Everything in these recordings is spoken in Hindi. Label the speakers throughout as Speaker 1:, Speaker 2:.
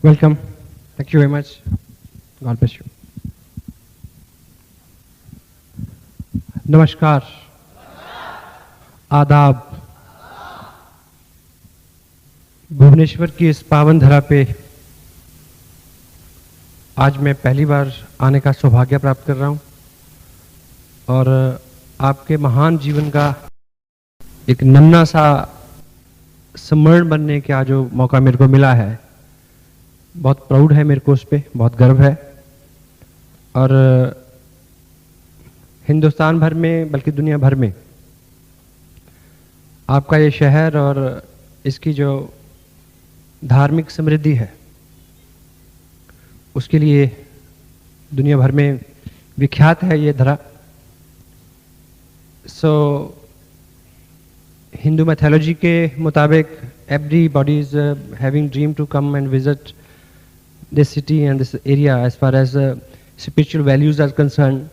Speaker 1: Welcome. Thank you very much. God bless you. नमस्कार, आदाब। भुवनेश्वर की इस पावन धरा पे आज मैं पहली बार आने का सौभाग्य प्राप्त कर रहा हूं और आपके महान जीवन का एक नन्हा सा स्मरण बनने का जो मौका मेरे को मिला है, बहुत प्राउड है मेरे को, उस पर बहुत गर्व है। और हिंदुस्तान भर में बल्कि दुनिया भर में आपका ये शहर और इसकी जो धार्मिक समृद्धि है उसके लिए दुनिया भर में विख्यात है ये धरा। सो हिंदू मैथोलॉजी के मुताबिक everybody is having dream to come and visit this city and this area as far as spiritual values are concerned.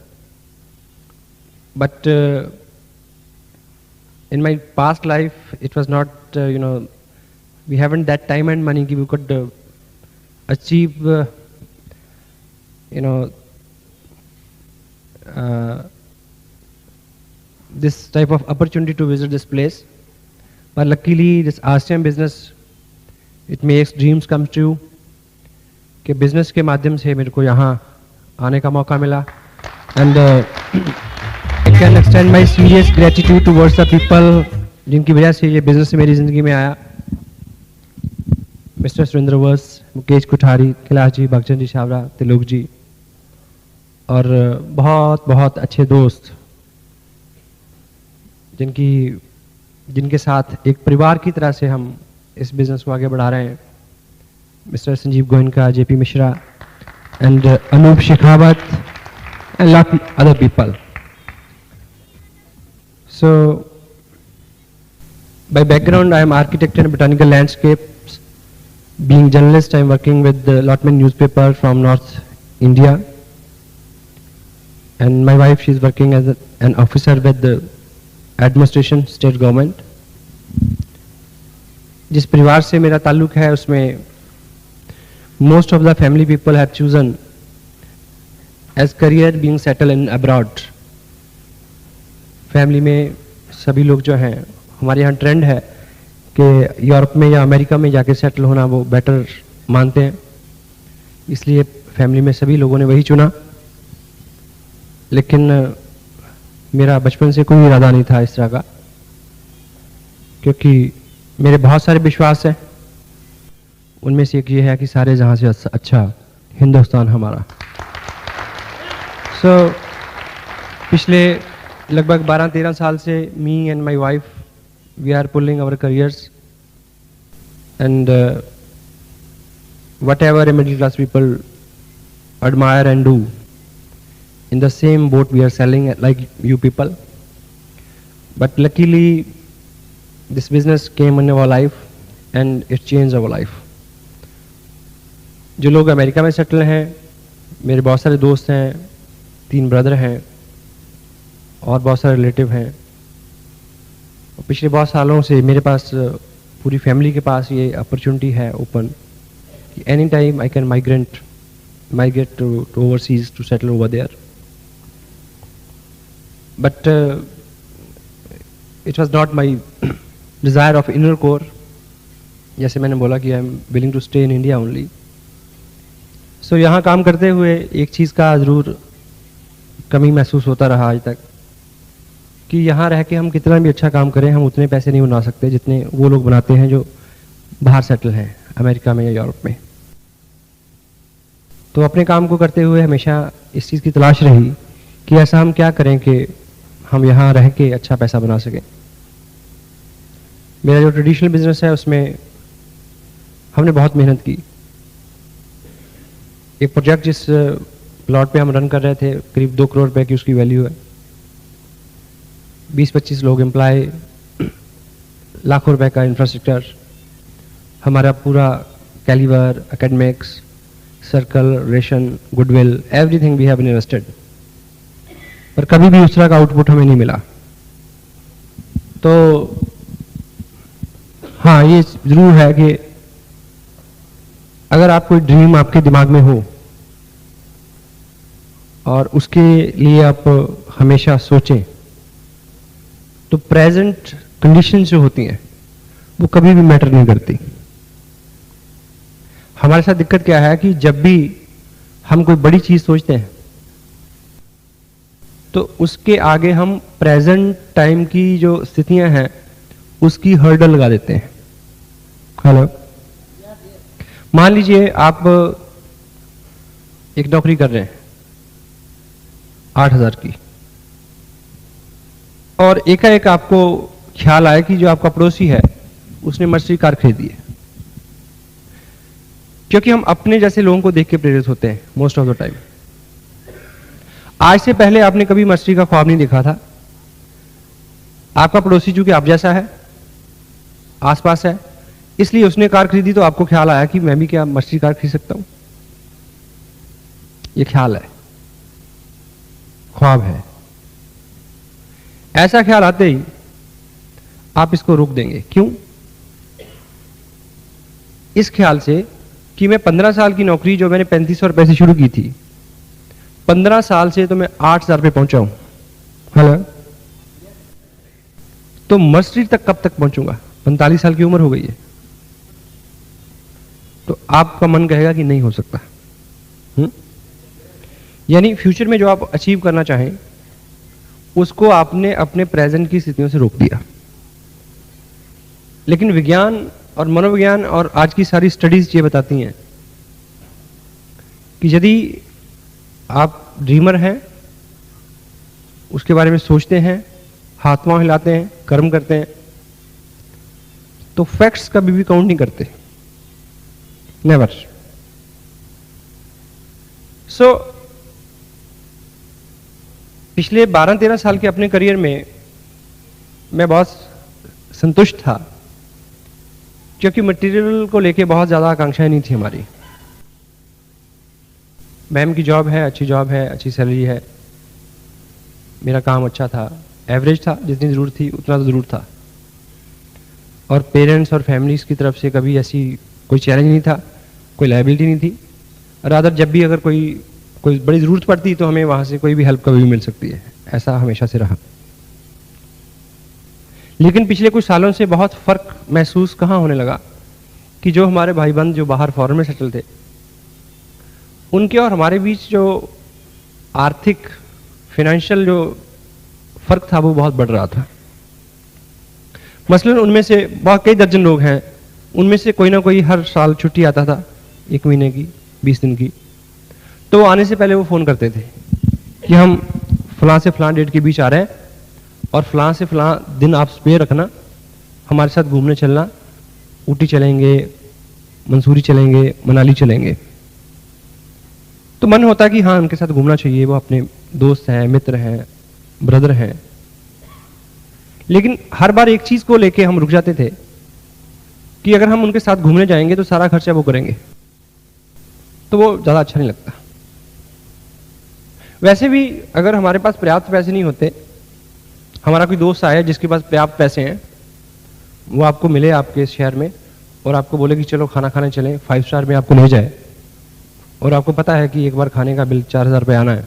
Speaker 1: But in my past life it was not, we haven't that time and money we could achieve, this type of opportunity to visit this place. But luckily this RCM business, it makes dreams come true. कि बिजनेस के माध्यम से मेरे को यहाँ आने का मौका मिला and I can extend my serious gratitude towards the people जिनकी वजह से ये बिजनेस मेरी ज़िंदगी में आया। मिस्टर सुरेंद्र वर्स, मुकेश कुठारी, कैलाश जी, भगचंद जी छावरा, तिलोक जी और बहुत बहुत अच्छे दोस्त जिनके साथ एक परिवार की तरह से हम इस बिज़नेस को आगे बढ़ा रहे हैं। Mister Sanjeev Goenka, JP Mishra and Anup Shekhawat and lot other people. So by background I am architect in botanical landscapes. Being journalist I am working with the Lotman newspaper from North India, and my wife, she is working as an officer with the administration, state government. जिस परिवार से मेरा ताल्लुक है उसमें most of the family people have chosen as career being settled in abroad. Family में सभी लोग जो हैं, हमारे यहाँ ट्रेंड है कि यूरोप में या अमेरिका में जाके सेटल होना वो बेटर मानते हैं, इसलिए फैमिली में सभी लोगों ने वही चुना। लेकिन मेरा बचपन से कोई इरादा नहीं था इस तरह का, क्योंकि मेरे बहुत सारे विश्वास हैं, उनमें से एक ये है कि सारे जहां से अच्छा हिंदुस्तान हमारा। पिछले लगभग 12-13 साल से me and my wife we are pulling our careers and what ever a middle class people admire and do, in the same boat we are selling like you people. But luckily this business came in our life and it changed our life. जो लोग अमेरिका में सेटल हैं, मेरे बहुत सारे दोस्त हैं, 3 ब्रदर हैं और बहुत सारे रिलेटिव हैं। और पिछले बहुत सालों से मेरे पास, पूरी फैमिली के पास ये अपॉर्चुनिटी है ओपन कि any time I can migrate to overseas to settle over there. But it was not my desire of inner core. जैसे मैंने बोला कि I am willing to stay in India only. So यहाँ काम करते हुए एक चीज़ का ज़रूर कमी महसूस होता रहा आज तक कि यहाँ रह के हम कितना भी अच्छा काम करें, हम उतने पैसे नहीं बना सकते जितने वो लोग बनाते हैं जो बाहर सेटल हैं, अमेरिका में या यूरोप में। तो अपने काम को करते हुए हमेशा इस चीज़ की तलाश रही कि ऐसा हम क्या करें कि हम यहाँ रह के अच्छा पैसा बना सकें। मेरा जो ट्रेडिशनल बिजनेस है उसमें हमने बहुत मेहनत की। एक प्रोजेक्ट जिस प्लॉट पे हम रन कर रहे थे, करीब 2 करोड़ रुपए की उसकी वैल्यू है, 20-25 लोग एम्प्लॉय, लाखों रुपए का इंफ्रास्ट्रक्चर, हमारा पूरा calibre, academics, circle, ration, goodwill, everything we have invested, पर कभी भी उस तरह का आउटपुट हमें नहीं मिला। तो हाँ, ये जरूर है कि अगर आप कोई ड्रीम आपके दिमाग में हो और उसके लिए आप हमेशा सोचें, तो प्रेजेंट कंडीशन जो होती हैं वो कभी भी मैटर नहीं करती। हमारे साथ दिक्कत क्या है कि जब भी हम कोई बड़ी चीज सोचते हैं तो उसके आगे हम प्रेजेंट टाइम की जो स्थितियां हैं उसकी हर्डल लगा देते हैं। हेलो, मान लीजिए आप एक नौकरी कर रहे हैं 8,000 की, और एकाएक आपको ख्याल आया कि जो आपका पड़ोसी है उसने मर्सिडीज कार खरीदी है। क्योंकि हम अपने जैसे लोगों को देख के प्रेरित होते हैं मोस्ट ऑफ द टाइम। आज से पहले आपने कभी मर्सिडीज का ख्वाब नहीं देखा था। आपका पड़ोसी चूंकि आप जैसा है, आसपास है, इसलिए उसने कार खरीदी तो आपको ख्याल आया कि मैं भी क्या मर्सिडीज कार खरीद सकता हूं। यह ख्याल है, ख्वाब है। ऐसा ख्याल आते ही आप इसको रोक देंगे। क्यों? इस ख्याल से कि मैं 15 साल की नौकरी जो मैंने 3500 रुपए से शुरू की थी, 15 साल से तो मैं 8,000 रुपए पहुंचा हूं। हेलो, तो मर्सिडीज तक कब तक पहुंचूंगा? 45 साल की उम्र हो गई है। तो आपका मन कहेगा कि नहीं हो सकता। यानी फ्यूचर में जो आप अचीव करना चाहें उसको आपने अपने प्रेजेंट की स्थितियों से रोक दिया। लेकिन विज्ञान और मनोविज्ञान और आज की सारी स्टडीज ये बताती हैं कि यदि आप ड्रीमर हैं, उसके बारे में सोचते हैं, हाथ पांव हिलाते हैं, कर्म करते हैं, तो फैक्ट्स कभी भी काउंट नहीं करते। नेवर। सो पिछले 12-13 साल के अपने करियर में मैं बहुत संतुष्ट था, क्योंकि मटेरियल को लेके बहुत ज़्यादा आकांक्षाएं नहीं थी हमारी। मैम की जॉब है, अच्छी जॉब है, अच्छी सैलरी है, मेरा काम अच्छा था, एवरेज था, जितनी ज़रूरत थी उतना तो ज़रूर था। और पेरेंट्स और फैमिलीज़ की तरफ से कभी ऐसी कोई चैलेंज नहीं था, कोई लायबिलिटी नहीं थी। रादर जब भी अगर कोई बड़ी ज़रूरत पड़ती तो हमें वहाँ से कोई भी हेल्प कभी भी मिल सकती है, ऐसा हमेशा से रहा। लेकिन पिछले कुछ सालों से बहुत फ़र्क महसूस कहाँ होने लगा कि जो हमारे भाई बंद जो बाहर फॉरेन में सेटल थे, उनके और हमारे बीच जो आर्थिक फाइनेंशियल जो फ़र्क था वो बहुत बढ़ रहा था। मसलन उनमें से बहुत कई दर्जन लोग हैं, उनमें से कोई ना कोई हर साल छुट्टी आता था, 1 महीने की, 20 दिन की। तो वो आने से पहले वो फ़ोन करते थे कि हम फलां से फलां डेट के बीच आ रहे हैं और फलां से फलां दिन आप स्पेयर रखना, हमारे साथ घूमने चलना, ऊटी चलेंगे, मंसूरी चलेंगे, मनाली चलेंगे। तो मन होता कि हाँ उनके साथ घूमना चाहिए, वो अपने दोस्त हैं, मित्र हैं, ब्रदर हैं। लेकिन हर बार एक चीज़ को लेके हम रुक जाते थे कि अगर हम उनके साथ घूमने जाएंगे तो सारा खर्चा वो करेंगे, तो वो ज़्यादा अच्छा नहीं लगता। वैसे भी अगर हमारे पास पर्याप्त पैसे नहीं होते, हमारा कोई दोस्त आया जिसके पास पर्याप्त पैसे हैं, वो आपको मिले आपके शहर में और आपको बोले कि चलो खाना खाने चलें, 5 स्टार में आपको ले जाए, और आपको पता है कि एक बार खाने का बिल 4,000 रुपये आना है,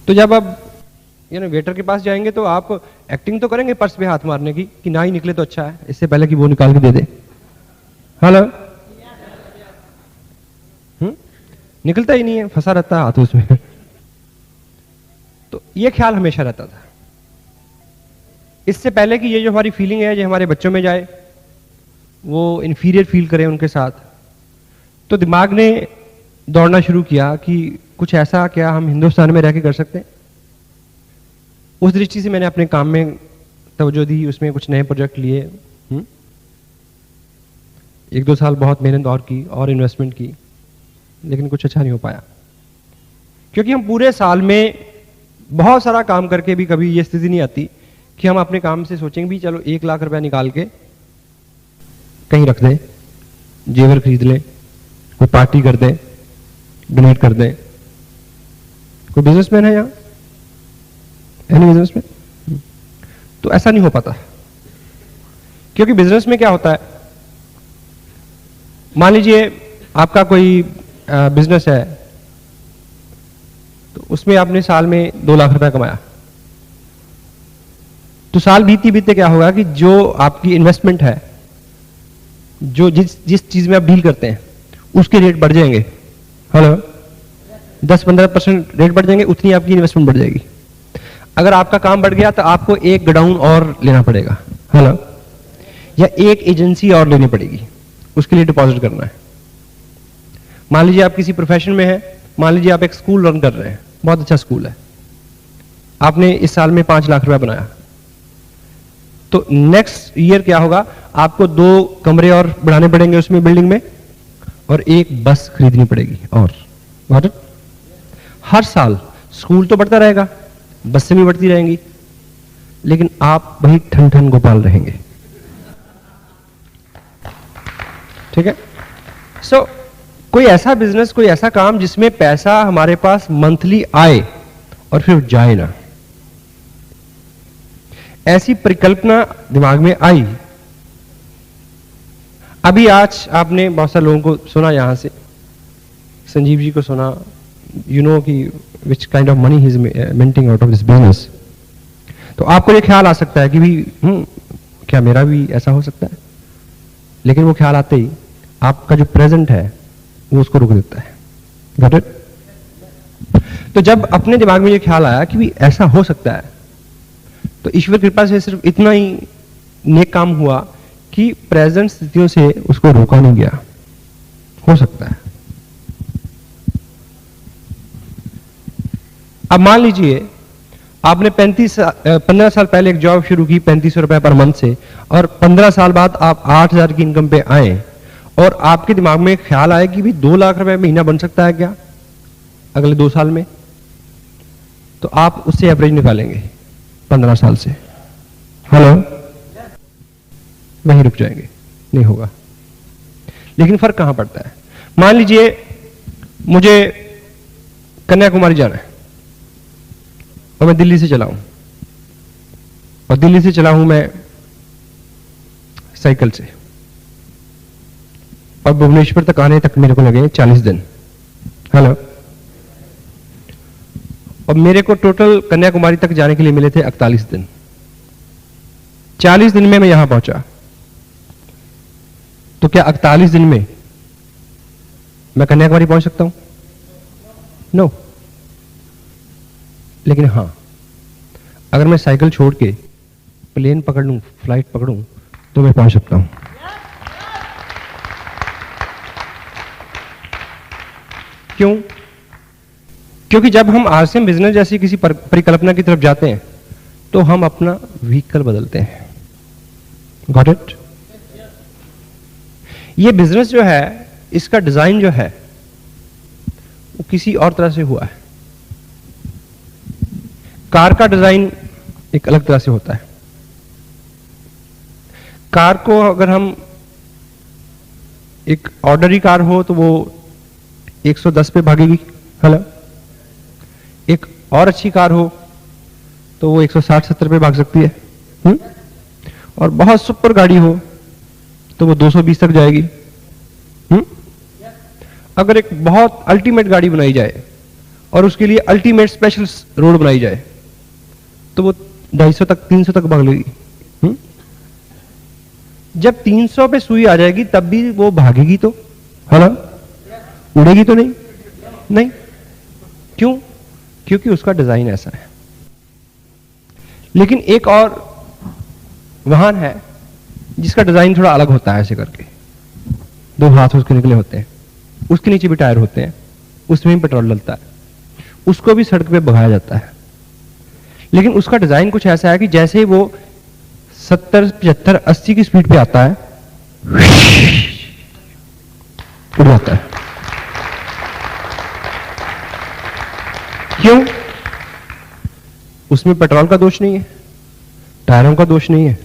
Speaker 1: तो जब आप वेटर के पास जाएंगे तो आप एक्टिंग तो करेंगे पर्स पे हाथ मारने की कि ना ही निकले तो अच्छा है, इससे पहले कि वो निकाल के दे दे। हेलो, निकलता ही नहीं है, फंसा रहता है हाथ उसमें। तो ये ख्याल हमेशा रहता था, इससे पहले कि ये जो हमारी फीलिंग है जो हमारे बच्चों में जाए, वो इन्फीरियर फील करें उनके साथ, तो दिमाग ने दौड़ना शुरू किया कि कुछ ऐसा क्या हम हिंदुस्तान में रह के कर सकते हैं। उस दृष्टि से मैंने अपने काम में तवज्जो दी, उसमें कुछ नए प्रोजेक्ट लिए, 1-2 साल बहुत मेहनत और की और इन्वेस्टमेंट की, लेकिन कुछ अच्छा नहीं हो पाया। क्योंकि हम पूरे साल में बहुत सारा काम करके भी कभी ये स्थिति नहीं आती कि हम अपने काम से सोचेंगे भी चलो 1 लाख रुपया निकाल के कहीं रख दें, जेवर खरीद लें, कोई पार्टी कर दें, डोनेट कर दें। कोई बिजनेसमैन है यहाँ? Any businessman? तो ऐसा नहीं हो पाता, क्योंकि बिजनेस में क्या होता है, मान लीजिए आपका कोई बिजनेस है, तो उसमें आपने साल में 2 लाख रुपए कमाया, तो साल बीते बीते क्या होगा कि जो आपकी इन्वेस्टमेंट है, जो जिस चीज में आप डील करते हैं, उसके रेट बढ़ जाएंगे। हेलो, 10-15% रेट बढ़ जाएंगे, उतनी आपकी इन्वेस्टमेंट बढ़ जाएगी। अगर आपका काम बढ़ गया तो आपको एक गोडाउन और लेना पड़ेगा, हेलो, या एक एजेंसी और लेनी पड़ेगी, उसके लिए डिपॉजिट करना है। मान लीजिए आप किसी प्रोफेशन में हैं, मान लीजिए आप एक स्कूल रन कर रहे हैं, बहुत अच्छा स्कूल है, आपने इस साल में 5 लाख रुपए बनाया, तो नेक्स्ट ईयर क्या होगा, आपको 2 कमरे और बढ़ाने पड़ेंगे उसमें बिल्डिंग में, और एक बस खरीदनी पड़ेगी। और हर साल स्कूल तो बढ़ता रहेगा, बसें भी बढ़ती रहेंगी, लेकिन आप वही ठन ठन गोपाल रहेंगे। ठीक है? सो कोई ऐसा बिजनेस, कोई ऐसा काम जिसमें पैसा हमारे पास मंथली आए और फिर जाए ना, ऐसी परिकल्पना दिमाग में आई। अभी आज आपने बहुत सारे लोगों को सुना, यहां से संजीव जी को सुना, यू नो कि which kind of money he is minting out of this business. तो आपको ये ख्याल आ सकता है कि भी क्या मेरा भी ऐसा हो सकता है, लेकिन वो ख्याल आते ही आपका जो प्रेजेंट है वो उसको रोक देता है। Got it? तो जब अपने दिमाग में ये ख्याल आया कि भी ऐसा हो सकता है, तो ईश्वर कृपा से सिर्फ इतना ही नेक काम हुआ कि प्रेजेंट स्थितियों से उसको रोका नहीं गया। हो सकता है। अब मान लीजिए आपने 15 साल पहले एक जॉब शुरू की 3500 रुपए पर मंथ से, और 15 साल बाद आप 8000 की इनकम पे आए, और आपके दिमाग में ख्याल आया कि भी 2 लाख रुपए महीना बन सकता है क्या अगले 2 साल में, तो आप उससे एवरेज निकालेंगे 15 साल से। हेलो, वहीं रुक जाएंगे, नहीं होगा। लेकिन फर्क कहां पड़ता है? मान लीजिए मुझे कन्याकुमारी जाना है और मैं दिल्ली से चला हूं, और दिल्ली से चला हूं मैं साइकिल से, और भुवनेश्वर तक आने तक मेरे को लगे 40 दिन। हेलो, और मेरे को टोटल कन्याकुमारी तक जाने के लिए मिले थे 41 दिन। 40 दिन में मैं यहां पहुंचा, तो क्या 41 दिन में मैं कन्याकुमारी पहुंच सकता हूं? नो। लेकिन हां, अगर मैं साइकिल छोड़ के प्लेन पकड़ लूं, फ्लाइट पकड़ूं, तो मैं पहुंच सकता हूं। क्यों? क्योंकि जब हम आरसीएम बिजनेस जैसी किसी परिकल्पना की तरफ जाते हैं, तो हम अपना व्हीकल बदलते हैं। Got it? ये बिजनेस जो है, इसका डिजाइन जो है वो किसी और तरह से हुआ है। कार का डिजाइन एक अलग तरह से होता है। कार को अगर हम, एक ऑर्डनरी कार हो तो वो 110 पे भागेगी। हेलो, एक और अच्छी कार हो तो वो 160-70 पे भाग सकती है। और बहुत सुपर गाड़ी हो तो वो 220 तक जाएगी। अगर एक बहुत अल्टीमेट गाड़ी बनाई जाए और उसके लिए अल्टीमेट स्पेशल रोड बनाई जाए, तो वो 250 तक, 300 तक भाग लेगी। जब 300 पे सुई आ जाएगी तब भी वो भागेगी तो, हेलो, उड़ेगी तो नहीं? नहीं। क्यों? क्योंकि उसका डिजाइन ऐसा है। लेकिन एक और वाहन है जिसका डिजाइन थोड़ा अलग होता है, ऐसे करके 2 हाथ उसके निकले होते हैं, उसके नीचे भी टायर होते हैं, उसमें भी पेट्रोल डलता है, उसको भी सड़क पे भगाया जाता है। लेकिन उसका डिजाइन कुछ ऐसा है कि जैसे वो 70, 75, 80 की स्पीड पे आता है, उड़ जाता है। क्यों? उसमें पेट्रोल का दोष नहीं है, टायरों का दोष नहीं है,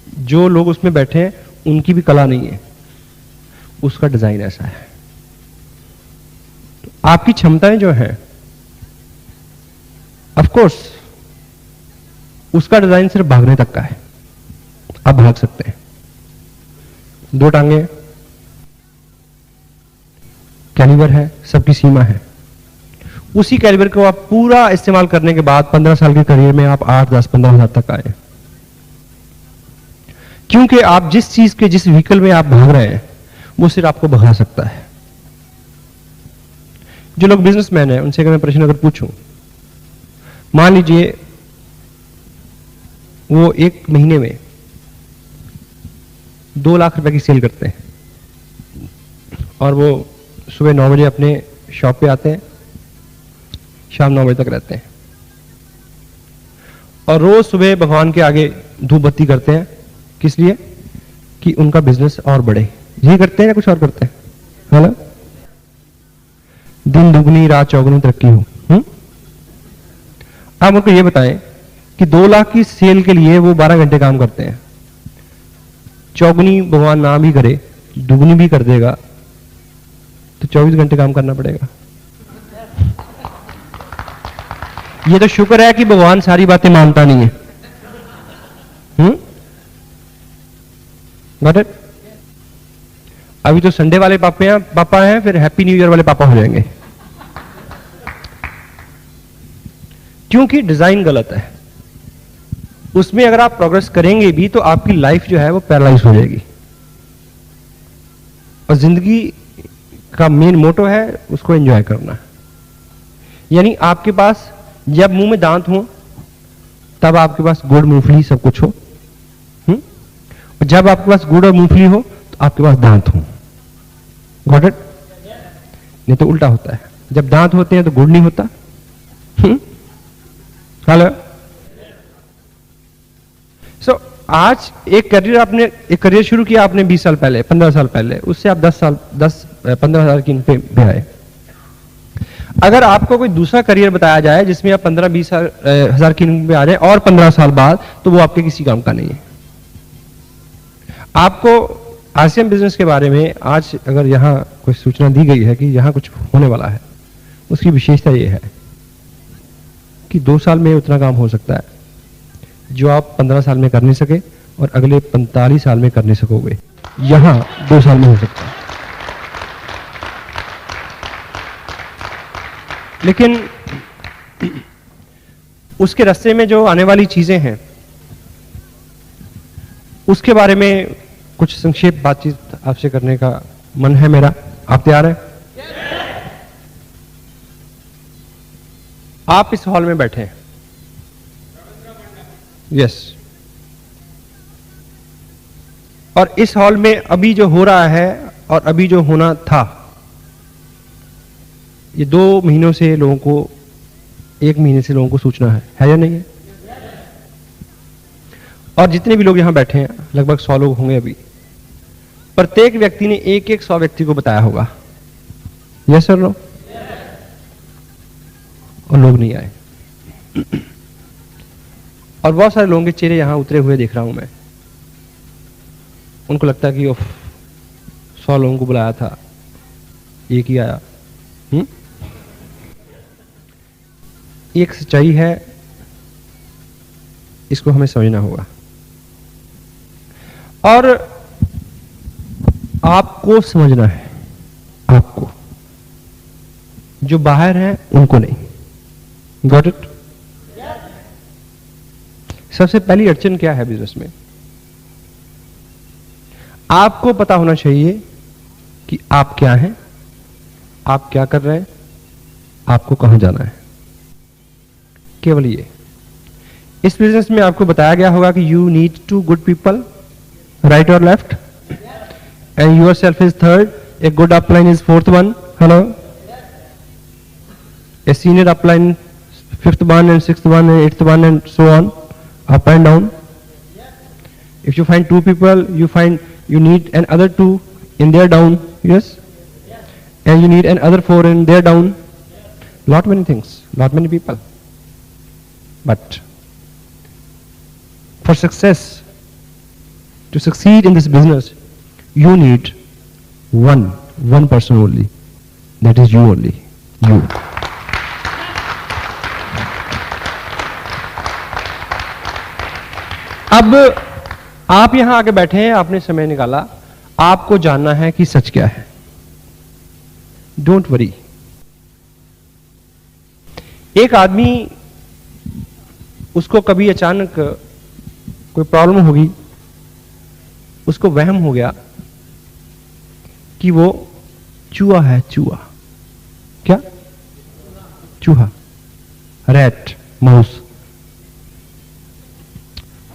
Speaker 1: जो लोग उसमें बैठे हैं उनकी भी कला नहीं है, उसका डिजाइन ऐसा है। तो आपकी क्षमताएं जो है, ऑफ कोर्स उसका डिजाइन सिर्फ भागने तक का है, आप भाग सकते हैं, 2 टांगे, कैलिबर है, सबकी सीमा है। उसी कैलिबर को आप पूरा इस्तेमाल करने के बाद 15 साल के करियर में आप 8, 10, 15 हजार तक आए। क्योंकि आप जिस चीज के, जिस व्हीकल में आप भाग रहे हैं, वो सिर्फ आपको भगा सकता है। जो लोग बिजनेसमैन हैं उनसे अगर मैं प्रश्न अगर पूछूं, मान लीजिए वो एक महीने में 2 लाख रुपए की सेल करते हैं और वो सुबह 9 बजे अपने शॉप पे आते हैं, शाम 9 बजे तक रहते हैं और रोज सुबह भगवान के आगे धूप बत्ती करते हैं। किस लिए? कि उनका बिजनेस और बढ़े। यही करते हैं या कुछ और करते हैं? है ना? दिन दुगनी रात चौगुनी तरक्की हो। आप उनको ये बताएं कि 2 लाख की सेल के लिए वो 12 घंटे काम करते हैं, चौगुनी भगवान ना भी करे, दुगनी भी कर देगा तो 24 घंटे काम करना पड़ेगा। ये तो शुक्र है कि भगवान सारी बातें मानता नहीं है। Got it? अभी तो संडे वाले पापा हैं, फिर हैप्पी न्यू ईयर वाले पापा हो जाएंगे, क्योंकि डिजाइन गलत है। उसमें अगर आप प्रोग्रेस करेंगे भी तो आपकी लाइफ जो है वो पैरालाइज हो जाएगी। और जिंदगी का मेन मोटो है उसको एंजॉय करना। यानी आपके पास जब मुंह में दांत हो तब आपके पास गुड़ मूंगफली सब कुछ हो, और जब आपके पास गुड़ और मूंगफली हो तो आपके पास दांत हो। Got it? नहीं तो उल्टा होता है, जब दांत होते हैं तो गुड़ नहीं होता। हेलो। सो आज एक करियर शुरू किया आपने 20 साल पहले, 15 साल पहले, उससे आप 15 हजार की पे आए। अगर आपको कोई दूसरा करियर बताया जाए जिसमें आप 15-20 हजार की पे आ जाए और 15 साल बाद, तो वो आपके किसी काम का नहीं है। आपको आसियान बिजनेस के बारे में आज अगर यहां कोई सूचना दी गई है कि यहां कुछ होने वाला है, उसकी विशेषता ये है कि 2 साल में उतना काम हो सकता है जो आप 15 साल में कर नहीं सके और अगले 45 साल में कर नहीं सकोगे, यहां 2 साल में हो सकता है। लेकिन उसके रास्ते में जो आने वाली चीजें हैं उसके बारे में कुछ संक्षेप बातचीत आपसे करने का मन है मेरा। आप तैयार हैं? आप इस हॉल में बैठे हैं, यस, और इस हॉल में अभी जो हो रहा है और अभी जो होना था, ये 2 महीनों से लोगों को, 1 महीने से लोगों को सूचना है या नहीं है? और जितने भी लोग यहां बैठे हैं, लगभग 100 लोग होंगे अभी, प्रत्येक व्यक्ति ने एक 100 व्यक्ति को बताया होगा। Yes sir? नो? और लोग नहीं आए। और बहुत सारे लोगों के चेहरे यहां उतरे हुए देख रहा हूं मैं। उनको लगता है कि 100 लोगों को बुलाया था, एक ही आया। एक सच्चाई है, इसको हमें समझना होगा। और आपको समझना है, आपको, जो बाहर है उनको नहीं। Got it? सबसे पहली अड़चन क्या है बिजनेस में? आपको पता होना चाहिए कि आप क्या हैं, आप क्या कर रहे हैं, आपको कहां जाना है। केवल ये। इस बिजनेस में आपको बताया गया होगा कि you need 2 good people, right और left, and yourself is third, a good upline is 4th one, hello, a senior upline 5th one and 6th one and 8th one and so on, up and down. If you find 2 people, you need another 2 in their down, yes, and you need another 4 in their down. Lot many things, lot many people. But for success, to succeed in this business, you need one person only. That is you only. You. अब आप यहां आके बैठे हैं, आपने समय निकाला, आपको जानना है कि सच क्या है। Don't worry. एक आदमी, उसको कभी अचानक कोई प्रॉब्लम होगी, उसको वहम हो गया कि वो चूहा है। चूहा क्या? चूहा, रैट, माउस।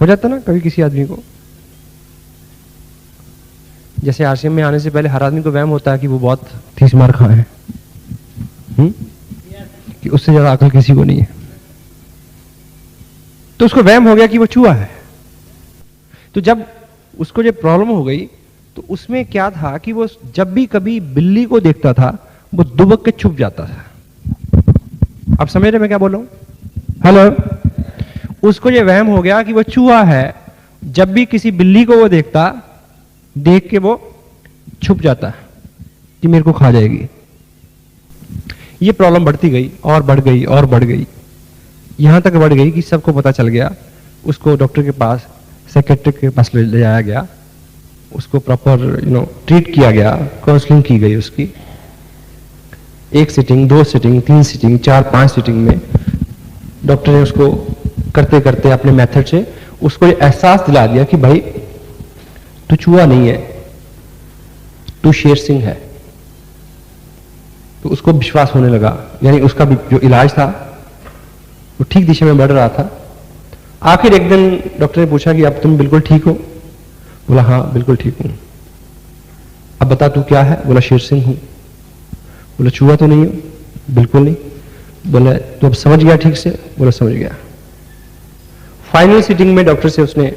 Speaker 1: हो जाता ना कभी किसी आदमी को। जैसे आरसीएम में आने से पहले हर आदमी को वहम होता है कि वो बहुत 30 मार खाए हैं, कि उससे ज्यादा अकल किसी को नहीं है। तो उसको वहम हो गया कि वो चूहा है। तो जब उसको जब प्रॉब्लम हो गई तो उसमें क्या था कि वो जब भी कभी बिल्ली को देखता था वो दुबक के छुप जाता था। आप समझ रहे मैं क्या बोल रहा हूं? हेलो। उसको ये वहम हो गया कि वो चूहा है। जब भी किसी बिल्ली को वो देखता, देख के वो छुप जाता कि मेरे को खा जाएगी। ये प्रॉब्लम बढ़ती गई और बढ़ गई और बढ़ गई, यहां तक बढ़ गई कि सबको पता चल गया। उसको डॉक्टर के पास, साइकियाट्रिस्ट के पास ले जाया गया, उसको प्रॉपर ट्रीट किया गया, काउंसलिंग की गई उसकी। 1 सीटिंग, 2 सीटिंग, 3 सीटिंग, 4, 5 सीटिंग में डॉक्टर ने उसको करते करते अपने मेथड से उसको ये एहसास दिला दिया कि भाई तू चूहा नहीं है, तू शेर सिंह है। तो उसको विश्वास होने लगा, यानी उसका जो इलाज था वो ठीक दिशा में बढ़ रहा था। आखिर एक दिन डॉक्टर ने पूछा कि अब तुम बिल्कुल ठीक हो? बोला हाँ बिल्कुल ठीक हूं। अब बता तू क्या है? बोला शेर सिंह हूं। बोला चूहा तो नहीं हो? बिल्कुल नहीं। बोला तो अब समझ गया ठीक से? बोला समझ गया। फाइनल सीटिंग में डॉक्टर से उसने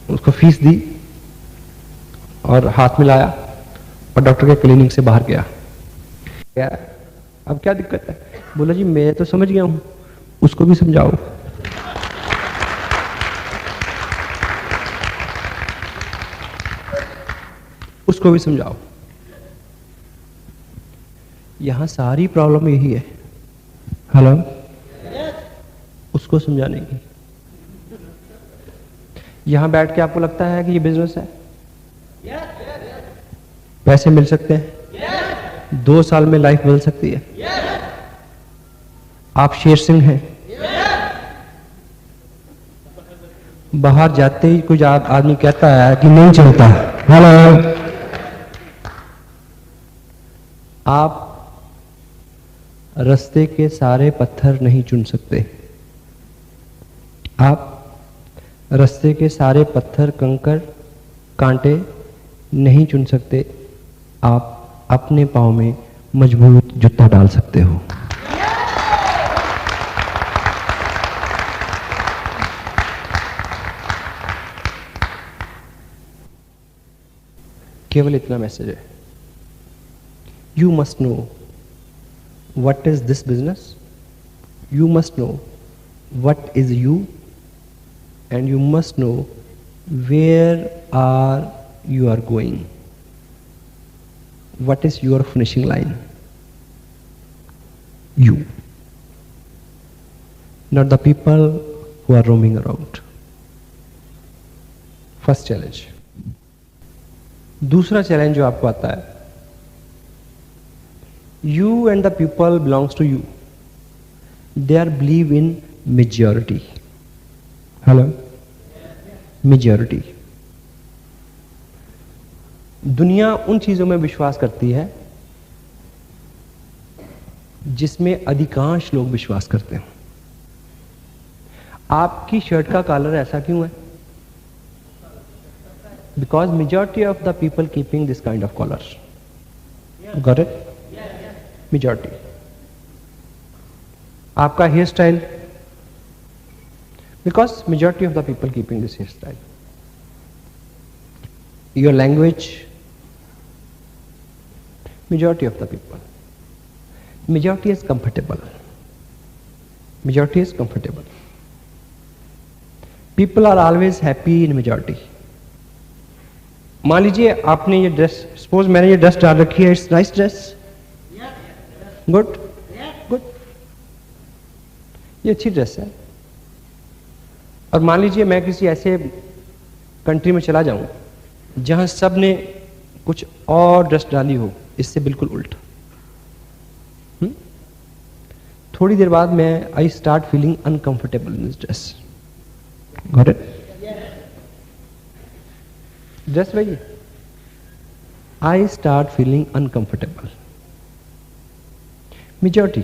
Speaker 1: उसको फीस दी और हाथ मिलाया और डॉक्टर के क्लिनिक से बाहर गया। अब क्या दिक्कत है? बोला जी मैं तो समझ गया हूं, उसको भी समझाओ। उसको भी समझाओ। यहां सारी प्रॉब्लम यही है। हेलो। उसको समझाने की। यहां बैठ के आपको लगता है कि ये बिजनेस है, पैसे मिल सकते हैं, 2 साल में लाइफ बदल सकती है, आप शेर सिंह हैं। बाहर जाते ही कुछ आदमी कहता है कि नहीं चलता। हेलो। आप रास्ते के सारे पत्थर नहीं चुन सकते। आप रास्ते के सारे पत्थर, कंकड़, कांटे नहीं चुन सकते। आप अपने पांव में मजबूत जूता डाल सकते हो। केवल इतना मैसेज है। You must know what is this business, you must know what is you, and you must know where are you are going, what is your finishing line. You, not the people who are roaming around. First challenge. दूसरा चैलेंज जो आपको आता है, you and the people belongs to you, they are believe in majority. Hello. Majority. दुनिया उन चीजों में विश्वास करती है जिसमें अधिकांश लोग विश्वास करते हैं। आपकी शर्ट का कलर ऐसा क्यों है? Because majority of the people keeping this kind of color. Got it? Majority. आपका hair style, because majority of the people keeping this hairstyle. Your language, majority of the people. Majority is comfortable. Majority is comfortable. People are always happy in majority. मान लीजिए आपने ये ड्रेस, सपोज मैंने ये ड्रेस डाल रखी है, it's nice dress, good good, ये अच्छी ड्रेस है। और मान लीजिए मैं किसी ऐसे कंट्री में चला जाऊं जहां सब ने कुछ और ड्रेस डाली हो, इससे बिल्कुल उल्टा, थोड़ी देर बाद मैं I start feeling uncomfortable in this dress. Got it? Dress वही. I start feeling uncomfortable. Majority.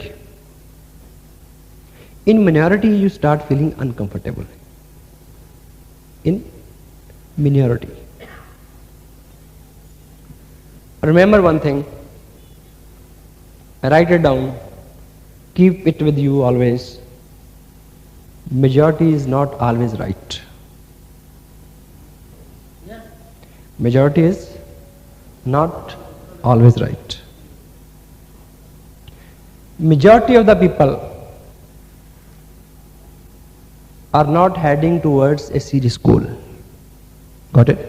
Speaker 1: In minority, you start feeling uncomfortable. In minority. Remember one thing. Write it down. Keep it with you always. Majority is not always right. Majority is not always right. Majority of the people are not heading towards a serious goal. Got it?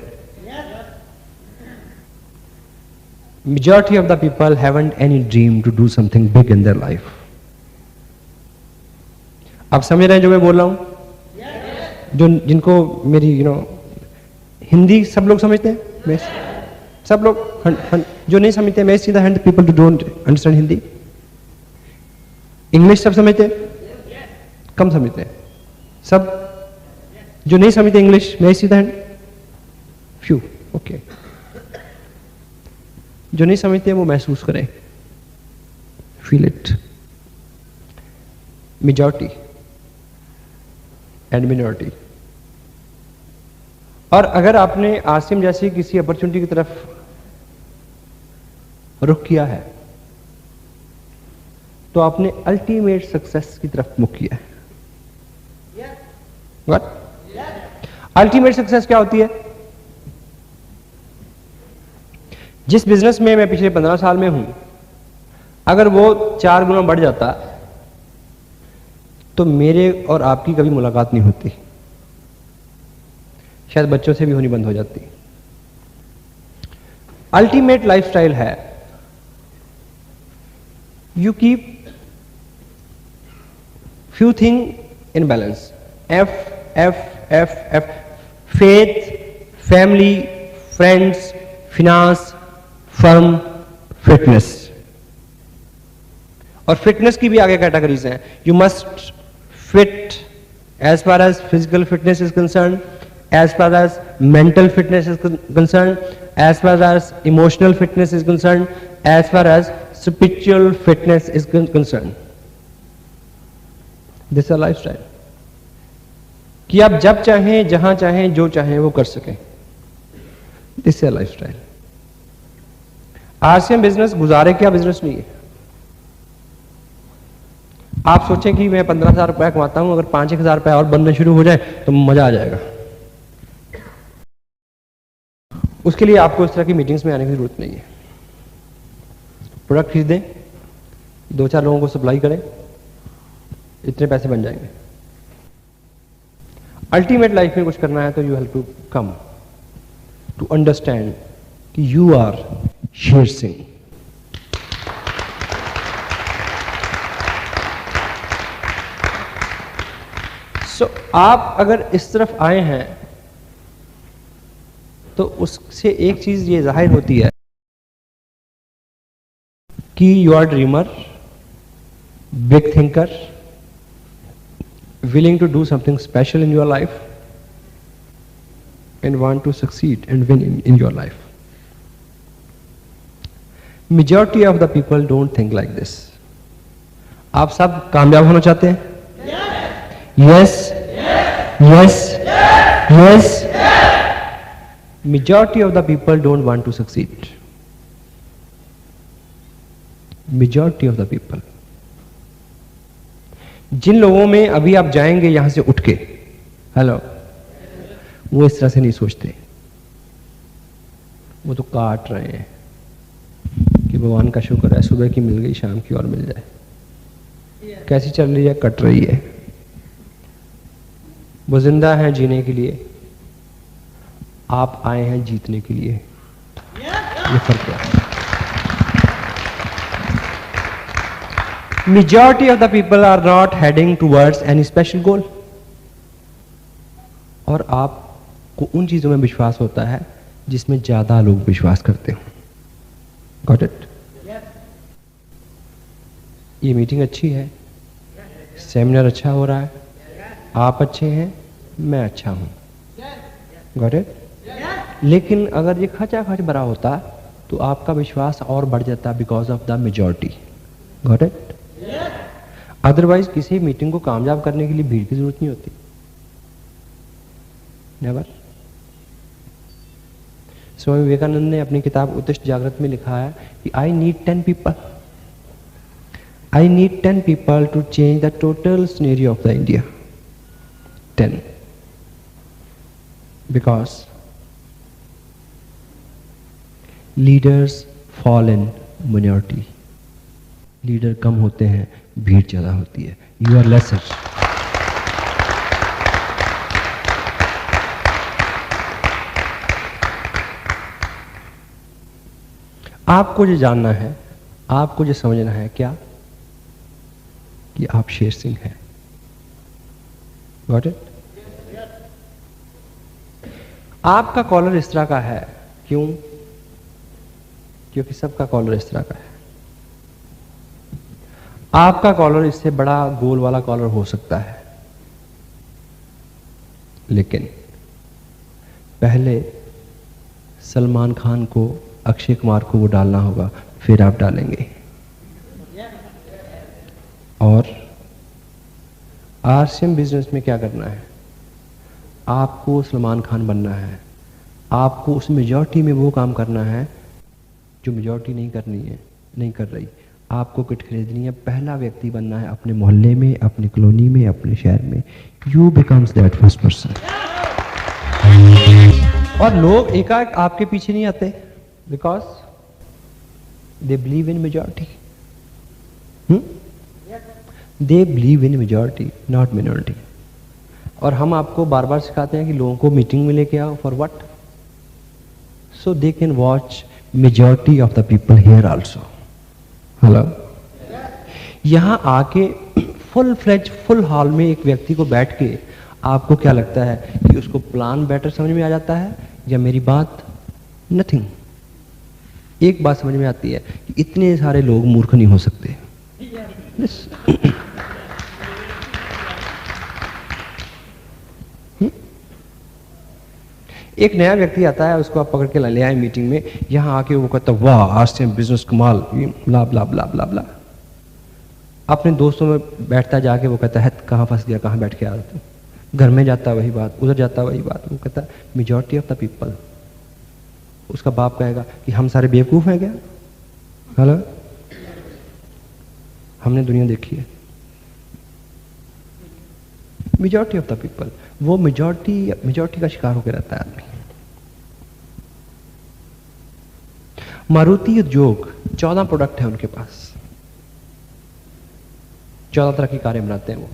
Speaker 1: Majority of the people haven't any dream to do something big in their life. आप समझ रहे हैं जो मैं बोल रहा हूं? जो जिनको मेरी हिंदी सब लोग समझते हैं? मैं सब लोग जो नहीं समझते, मैं सीधा hand people to don't understand Hindi. English सब समझते हैं? कम समझते हैं. सब जो नहीं समझते इंग्लिश, मैं सीधा हैंड. फ्यू. ओके. जो नहीं समझते वो महसूस करें. Feel it. Majority and minority. और अगर आपने आसिम जैसी किसी अपॉर्चुनिटी की तरफ रुख किया है तो आपने अल्टीमेट सक्सेस की तरफ मुख किया है. व्हाट? अल्टीमेट सक्सेस क्या होती है? जिस बिजनेस में मैं पिछले 15 साल में हूं, अगर वो 4 गुना बढ़ जाता तो मेरे और आपकी कभी मुलाकात नहीं होती. शायद बच्चों से भी होनी बंद हो जाती. अल्टीमेट लाइफस्टाइल है you keep few things in balance. F. Faith, family, friends, finance, firm, fitness. और फिटनेस की भी आगे कैटेगरीज हैं. You must fit as far as physical fitness is concerned, as far as mental fitness is concerned, as far as emotional fitness is concerned, as far as spiritual fitness is concerned. This a lifestyle कि आप जब चाहें, जहां चाहें, जो चाहें वो कर सकें. This a lifestyle. RCM business गुजारे क्या बिजनेस नहीं है. आप सोचें कि मैं 15,000 रुपया कमाता हूं, अगर 5-1,000 रुपया और बनने शुरू हो जाए तो मजा आ जाएगा. उसके लिए आपको इस तरह की मीटिंग्स में आने की जरूरत नहीं है. प्रोडक्ट खरीदें, 2-4 लोगों को सप्लाई करें, इतने पैसे बन जाएंगे. अल्टीमेट लाइफ में कुछ करना है तो you have to come to understand कि यू आर शेर सिंह. सो आप अगर इस तरफ आए हैं तो उससे एक चीज ये जाहिर होती है कि you are dreamer, big thinker, willing to do something special in your life and want to succeed and win in your life. Majority of the people don't think like this. आप सब कामयाब होना चाहते हैं? Yes. Yes. Yes. Majority of the people don't want to succeed. Majority of the people. जिन लोगों में अभी आप जाएंगे यहां से उठ के, हेलो, वो इस तरह से नहीं सोचते. वो तो काट रहे हैं कि भगवान का शुक्र है सुबह की मिल गई, शाम की और मिल जाए. कैसी चल रही है? कट रही है. वो जिंदा है जीने के लिए, आप आए हैं जीतने के लिए. ये फर्क है. Majority of the people are not heading towards any special goal. और आपको उन चीजों में विश्वास होता है जिसमें ज्यादा लोग विश्वास करते हो. Got it? ये मीटिंग अच्छी है, सेमिनार अच्छा हो रहा है, आप अच्छे हैं, मैं अच्छा हूं, गॉट इट। लेकिन अगर ये खचाखच भरा होता तो आपका विश्वास और बढ़ जाता because of the majority, got it. Otherwise किसी मीटिंग को कामयाब करने के लिए भीड़ की जरूरत नहीं होती, नेवर। स्वामी विवेकानंद ने अपनी किताब उत्तिष्ठ जागृत में लिखा है कि I need 10 people, I need 10 people to change the total scenario of the India, 10, because leaders fall in minority. Leader कम होते हैं, भीड़ ज्यादा होती है, यू आर लेसर। आपको जो जानना है, आपको जो समझना है क्या, कि आप शेर सिंह हैं, गॉट इट। आपका कॉलर इस तरह का है, क्यों? क्योंकि सबका कॉलर इस तरह का है। आपका कॉलर इससे बड़ा गोल वाला कॉलर हो सकता है, लेकिन पहले सलमान खान को, अक्षय कुमार को वो डालना होगा, फिर आप डालेंगे। और आरसीएम बिजनेस में क्या करना है? आपको सलमान खान बनना है, आपको उस मेजॉरिटी में वो काम करना है जो मेजॉरिटी नहीं करनी है, नहीं कर रही। आपको किट खरीदनी है, पहला व्यक्ति बनना है अपने मोहल्ले में, अपनी कॉलोनी में, अपने शहर में। U becomes that first person. और लोग एकाएक आपके पीछे नहीं आते, because they believe in majority. They believe in majority, not minority. और हम आपको बार बार सिखाते हैं कि लोगों को मीटिंग में लेके आओ, for what? So they can watch majority of the people here also. Hello, यहां आके फुल फ्लेज, फुल हॉल में एक व्यक्ति को बैठ के आपको क्या लगता है कि उसको प्लान बेटर समझ में आ जाता है, या मेरी बात? नथिंग। एक बात समझ में आती है कि इतने सारे लोग मूर्ख नहीं हो सकते। एक नया व्यक्ति आता है, उसको आप पकड़ के ले आए मीटिंग में, यहां आके वो कहता वाह आज से बिजनेस कमाल, ब्ला ब्ला ब्ला ब्ला ब्ला। अपने दोस्तों में बैठता जाके वो कहता है कहाँ फंस गया, कहाँ बैठ के आ रहा था। घर में जाता वही बात, उधर जाता वही बात। वो कहता मेजॉरिटी ऑफ द पीपल। उसका बाप कहेगा कि हम सारे बेवकूफ हैं क्या? हेलो, हमने दुनिया देखी है। मेजॉरिटी ऑफ द पीपल, वो मेजॉरिटी का शिकार होकर रहता है आदमी। मारुति उद्योग 14 प्रोडक्ट है उनके पास, 14 तरह की कारें बनाते हैं वो।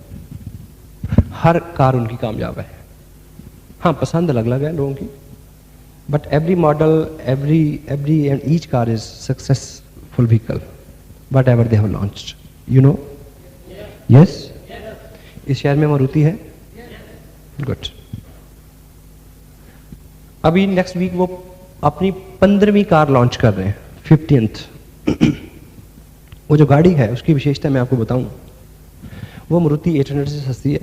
Speaker 1: हर कार उनकी कामयाब है। हाँ, पसंद अलग अलग है लोगों की, but every model, every and each car is successful vehicle what ever they have launched, you know. Yes, इस शहर में मारुति है, गुड। अभी नेक्स्ट वीक वो अपनी 15वीं कार लॉन्च कर रहे हैं, 15th। वो जो गाड़ी है उसकी विशेषता मैं आपको बताऊं, वो मारुति 800 से सस्ती है,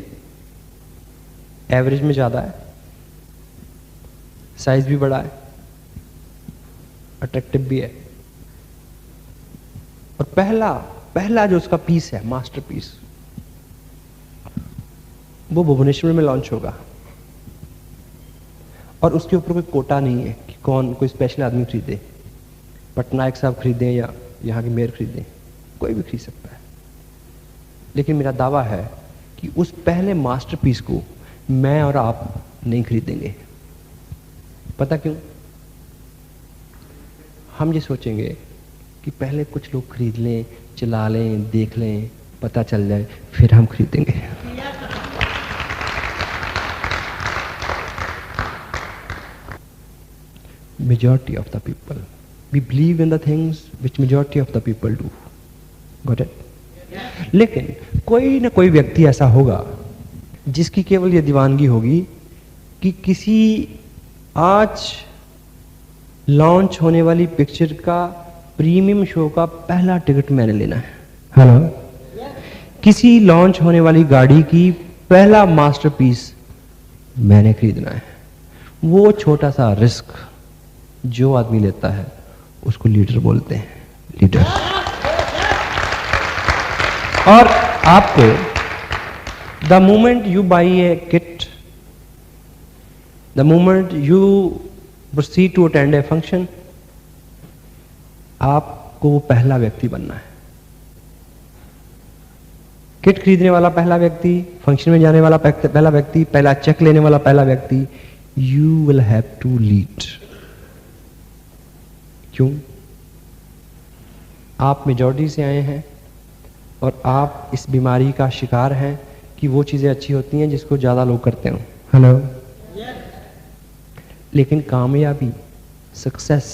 Speaker 1: एवरेज में ज़्यादा है, साइज भी बड़ा है, अट्रैक्टिव भी है। और पहला जो उसका पीस है, मास्टर पीस, वो भुवनेश्वर में लॉन्च होगा। और उसके ऊपर कोई कोटा नहीं है कि कौन, कोई स्पेशल आदमी खरीदे, पटनायक साहब खरीदें या यहाँ के मेयर खरीदें, कोई भी खरीद सकता है। लेकिन मेरा दावा है कि उस पहले मास्टरपीस को मैं और आप नहीं खरीदेंगे। पता क्यों? हम ये सोचेंगे कि पहले कुछ लोग खरीद लें, चला लें, देख लें, पता चल जाए, फिर हम खरीदेंगे। Majority of the people, we believe in the things which majority of the people do, got it? लेकिन कोई ना कोई व्यक्ति ऐसा होगा जिसकी केवल ये दीवानगी होगी कि किसी आज लॉन्च होने वाली पिक्चर का प्रीमियम शो का पहला टिकट मैंने लेना है। हेलो, किसी लॉन्च होने वाली गाड़ी की पहला मास्टरपीस मैंने खरीदना है। वो छोटा सा रिस्क जो आदमी लेता है उसको लीडर बोलते हैं, लीडर। और आपको the moment you buy a kit, the moment you proceed to attend a function, आपको वो पहला व्यक्ति बनना है। किट खरीदने वाला पहला व्यक्ति, फंक्शन में जाने वाला पहला व्यक्ति, पहला चेक लेने वाला पहला व्यक्ति, you will have to lead. क्यों? आप मेजॉरिटी से आए हैं और आप इस बीमारी का शिकार हैं कि वो चीजें अच्छी होती हैं जिसको ज्यादा लोग करते हो। हेलो। लेकिन कामयाबी, सक्सेस,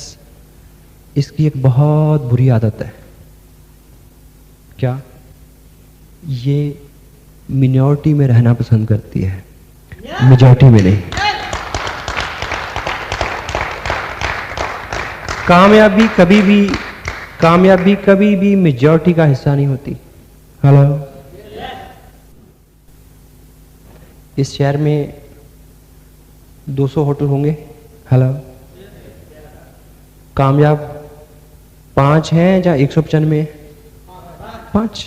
Speaker 1: इसकी एक बहुत बुरी आदत है। क्या? ये मिनॉरिटी में रहना पसंद करती है, मेजॉरिटी में नहीं। कामयाबी कभी भी मेजॉरिटी का हिस्सा नहीं होती। हेलो। इस शहर में 200 होटल होंगे। हेलो। कामयाब 5 हैं या 195? 5।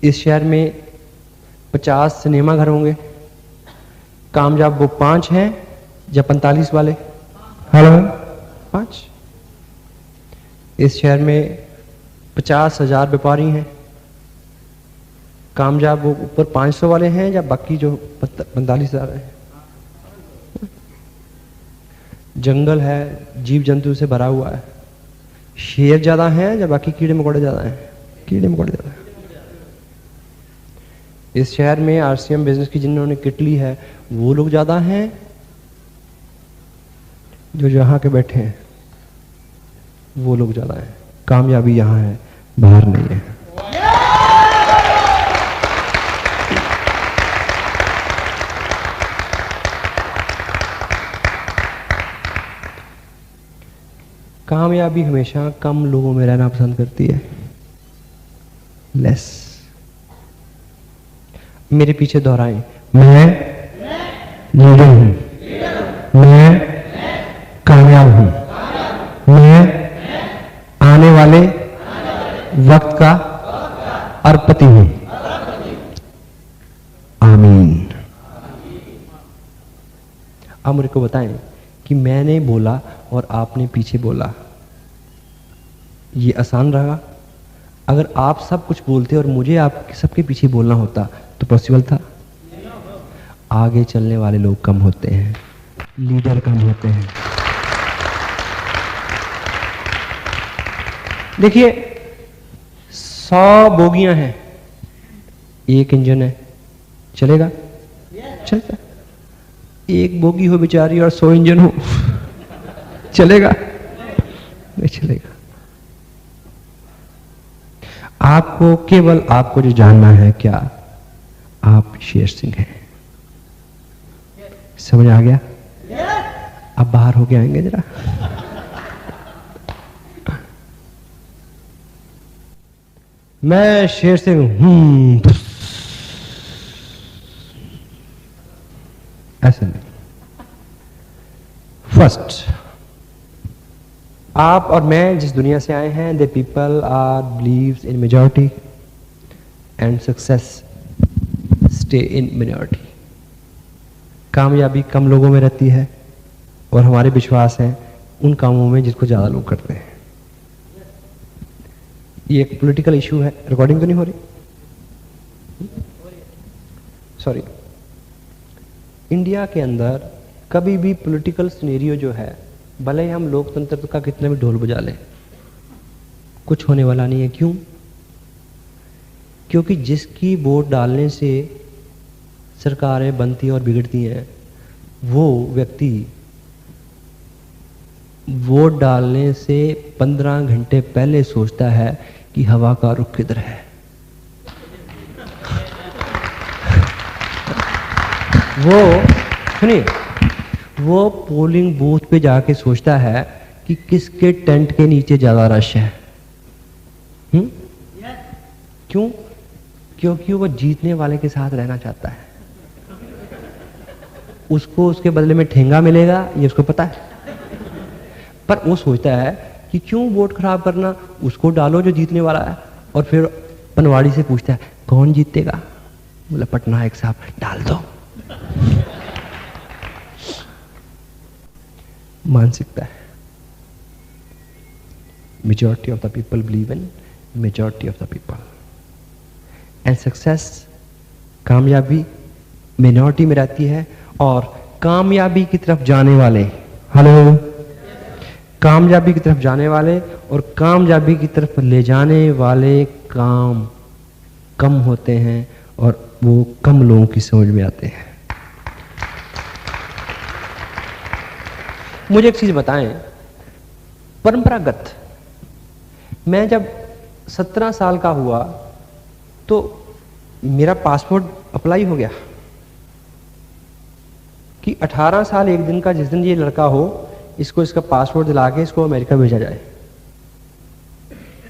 Speaker 1: इस शहर में 50 सिनेमा घर होंगे। कामयाब वो 5 हैं या 45 वाले? हेलो। 5। इस शहर में 50,000 व्यापारी हैं। कामयाब वो ऊपर 500 वाले हैं या बाकी जो 45,000 हैं? जंगल है, जीव जंतु से भरा हुआ है। शेर ज्यादा हैं या बाकी कीड़े मकोड़े ज्यादा हैं? कीड़े मकोड़े ज्यादा हैं। इस शहर में आरसीएम बिजनेस की जिन्होंने किट ली है वो लोग ज्यादा हैं जो यहां के बैठे हैं वो लोग ज्यादा हैं। कामयाबी यहां है, बाहर नहीं है। कामयाबी हमेशा कम लोगों में रहना पसंद करती है, लेस। मेरे पीछे दोहराएं, मैं लीडर हूं, मैं कामयाब हूं, मैं आने वाले वक्त का अर्पति हूं। आमीन। अब मेरे को बताएं कि मैंने बोला और आपने पीछे बोला, ये आसान रहा? अगर आप सब कुछ बोलते और मुझे आप सबके पीछे बोलना होता तो पॉसिबल था? आगे चलने वाले लोग कम होते हैं, लीडर कम होते हैं। देखिए 100 बोगियां हैं, एक इंजन है, चलेगा? चलता। एक बोगी हो बेचारी और 100 इंजन हो, चलेगा? नहीं चलेगा। आपको केवल आपको जो जानना है, क्या आप शेर सिंह हैं? समझ आ गया? अब बाहर होके आएंगे जरा। मैं शेर सिंह हूं, ऐसा नहीं। फर्स्ट, आप और मैं जिस दुनिया से आए हैं, the people are believes in majority and success stay in minority. कामयाबी कम लोगों में रहती है और हमारे विश्वास है उन कामों में जिसको ज्यादा लोग करते हैं। ये एक पॉलिटिकल इशू है। रिकॉर्डिंग तो नहीं हो रही? सॉरी। इंडिया के अंदर कभी भी पॉलिटिकल सिनेरियो जो है, भले ही हम लोकतंत्र का कितने भी ढोल बजा लें, कुछ होने वाला नहीं है। क्यों? क्योंकि जिसकी वोट डालने से सरकारें बनती और बिगड़ती हैं, वो व्यक्ति वोट डालने से 15 घंटे पहले सोचता है कि हवा का रुख किधर है। वो सुनिए, वो पोलिंग बूथ पे जाके सोचता है कि किसके टेंट के नीचे ज्यादा रश है। क्यों? क्योंकि वो जीतने वाले के साथ रहना चाहता है। उसको उसके बदले में ठेंगा मिलेगा, ये उसको पता है। पर वो सोचता है कि क्यों वोट खराब करना, उसको डालो जो जीतने वाला है। और फिर पनवाड़ी से पूछता है कौन जीतेगा? बोला पटनायक साहब, डाल दो। मानसिकता है। Majority of the people believe in majority of the people and success, कामयाबी मिनॉरिटी में रहती है। और कामयाबी की तरफ जाने वाले, हेलो, कामयाबी की तरफ जाने वाले और कामयाबी की तरफ ले जाने वाले काम कम होते हैं और वो कम लोगों की समझ में आते हैं। मुझे एक चीज बताएं, परंपरागत, मैं जब 17 साल का हुआ तो मेरा पासपोर्ट अप्लाई हो गया कि 18 साल एक दिन का, जिस दिन ये लड़का हो, इसको इसका पासपोर्ट दिला के इसको अमेरिका भेजा जाए।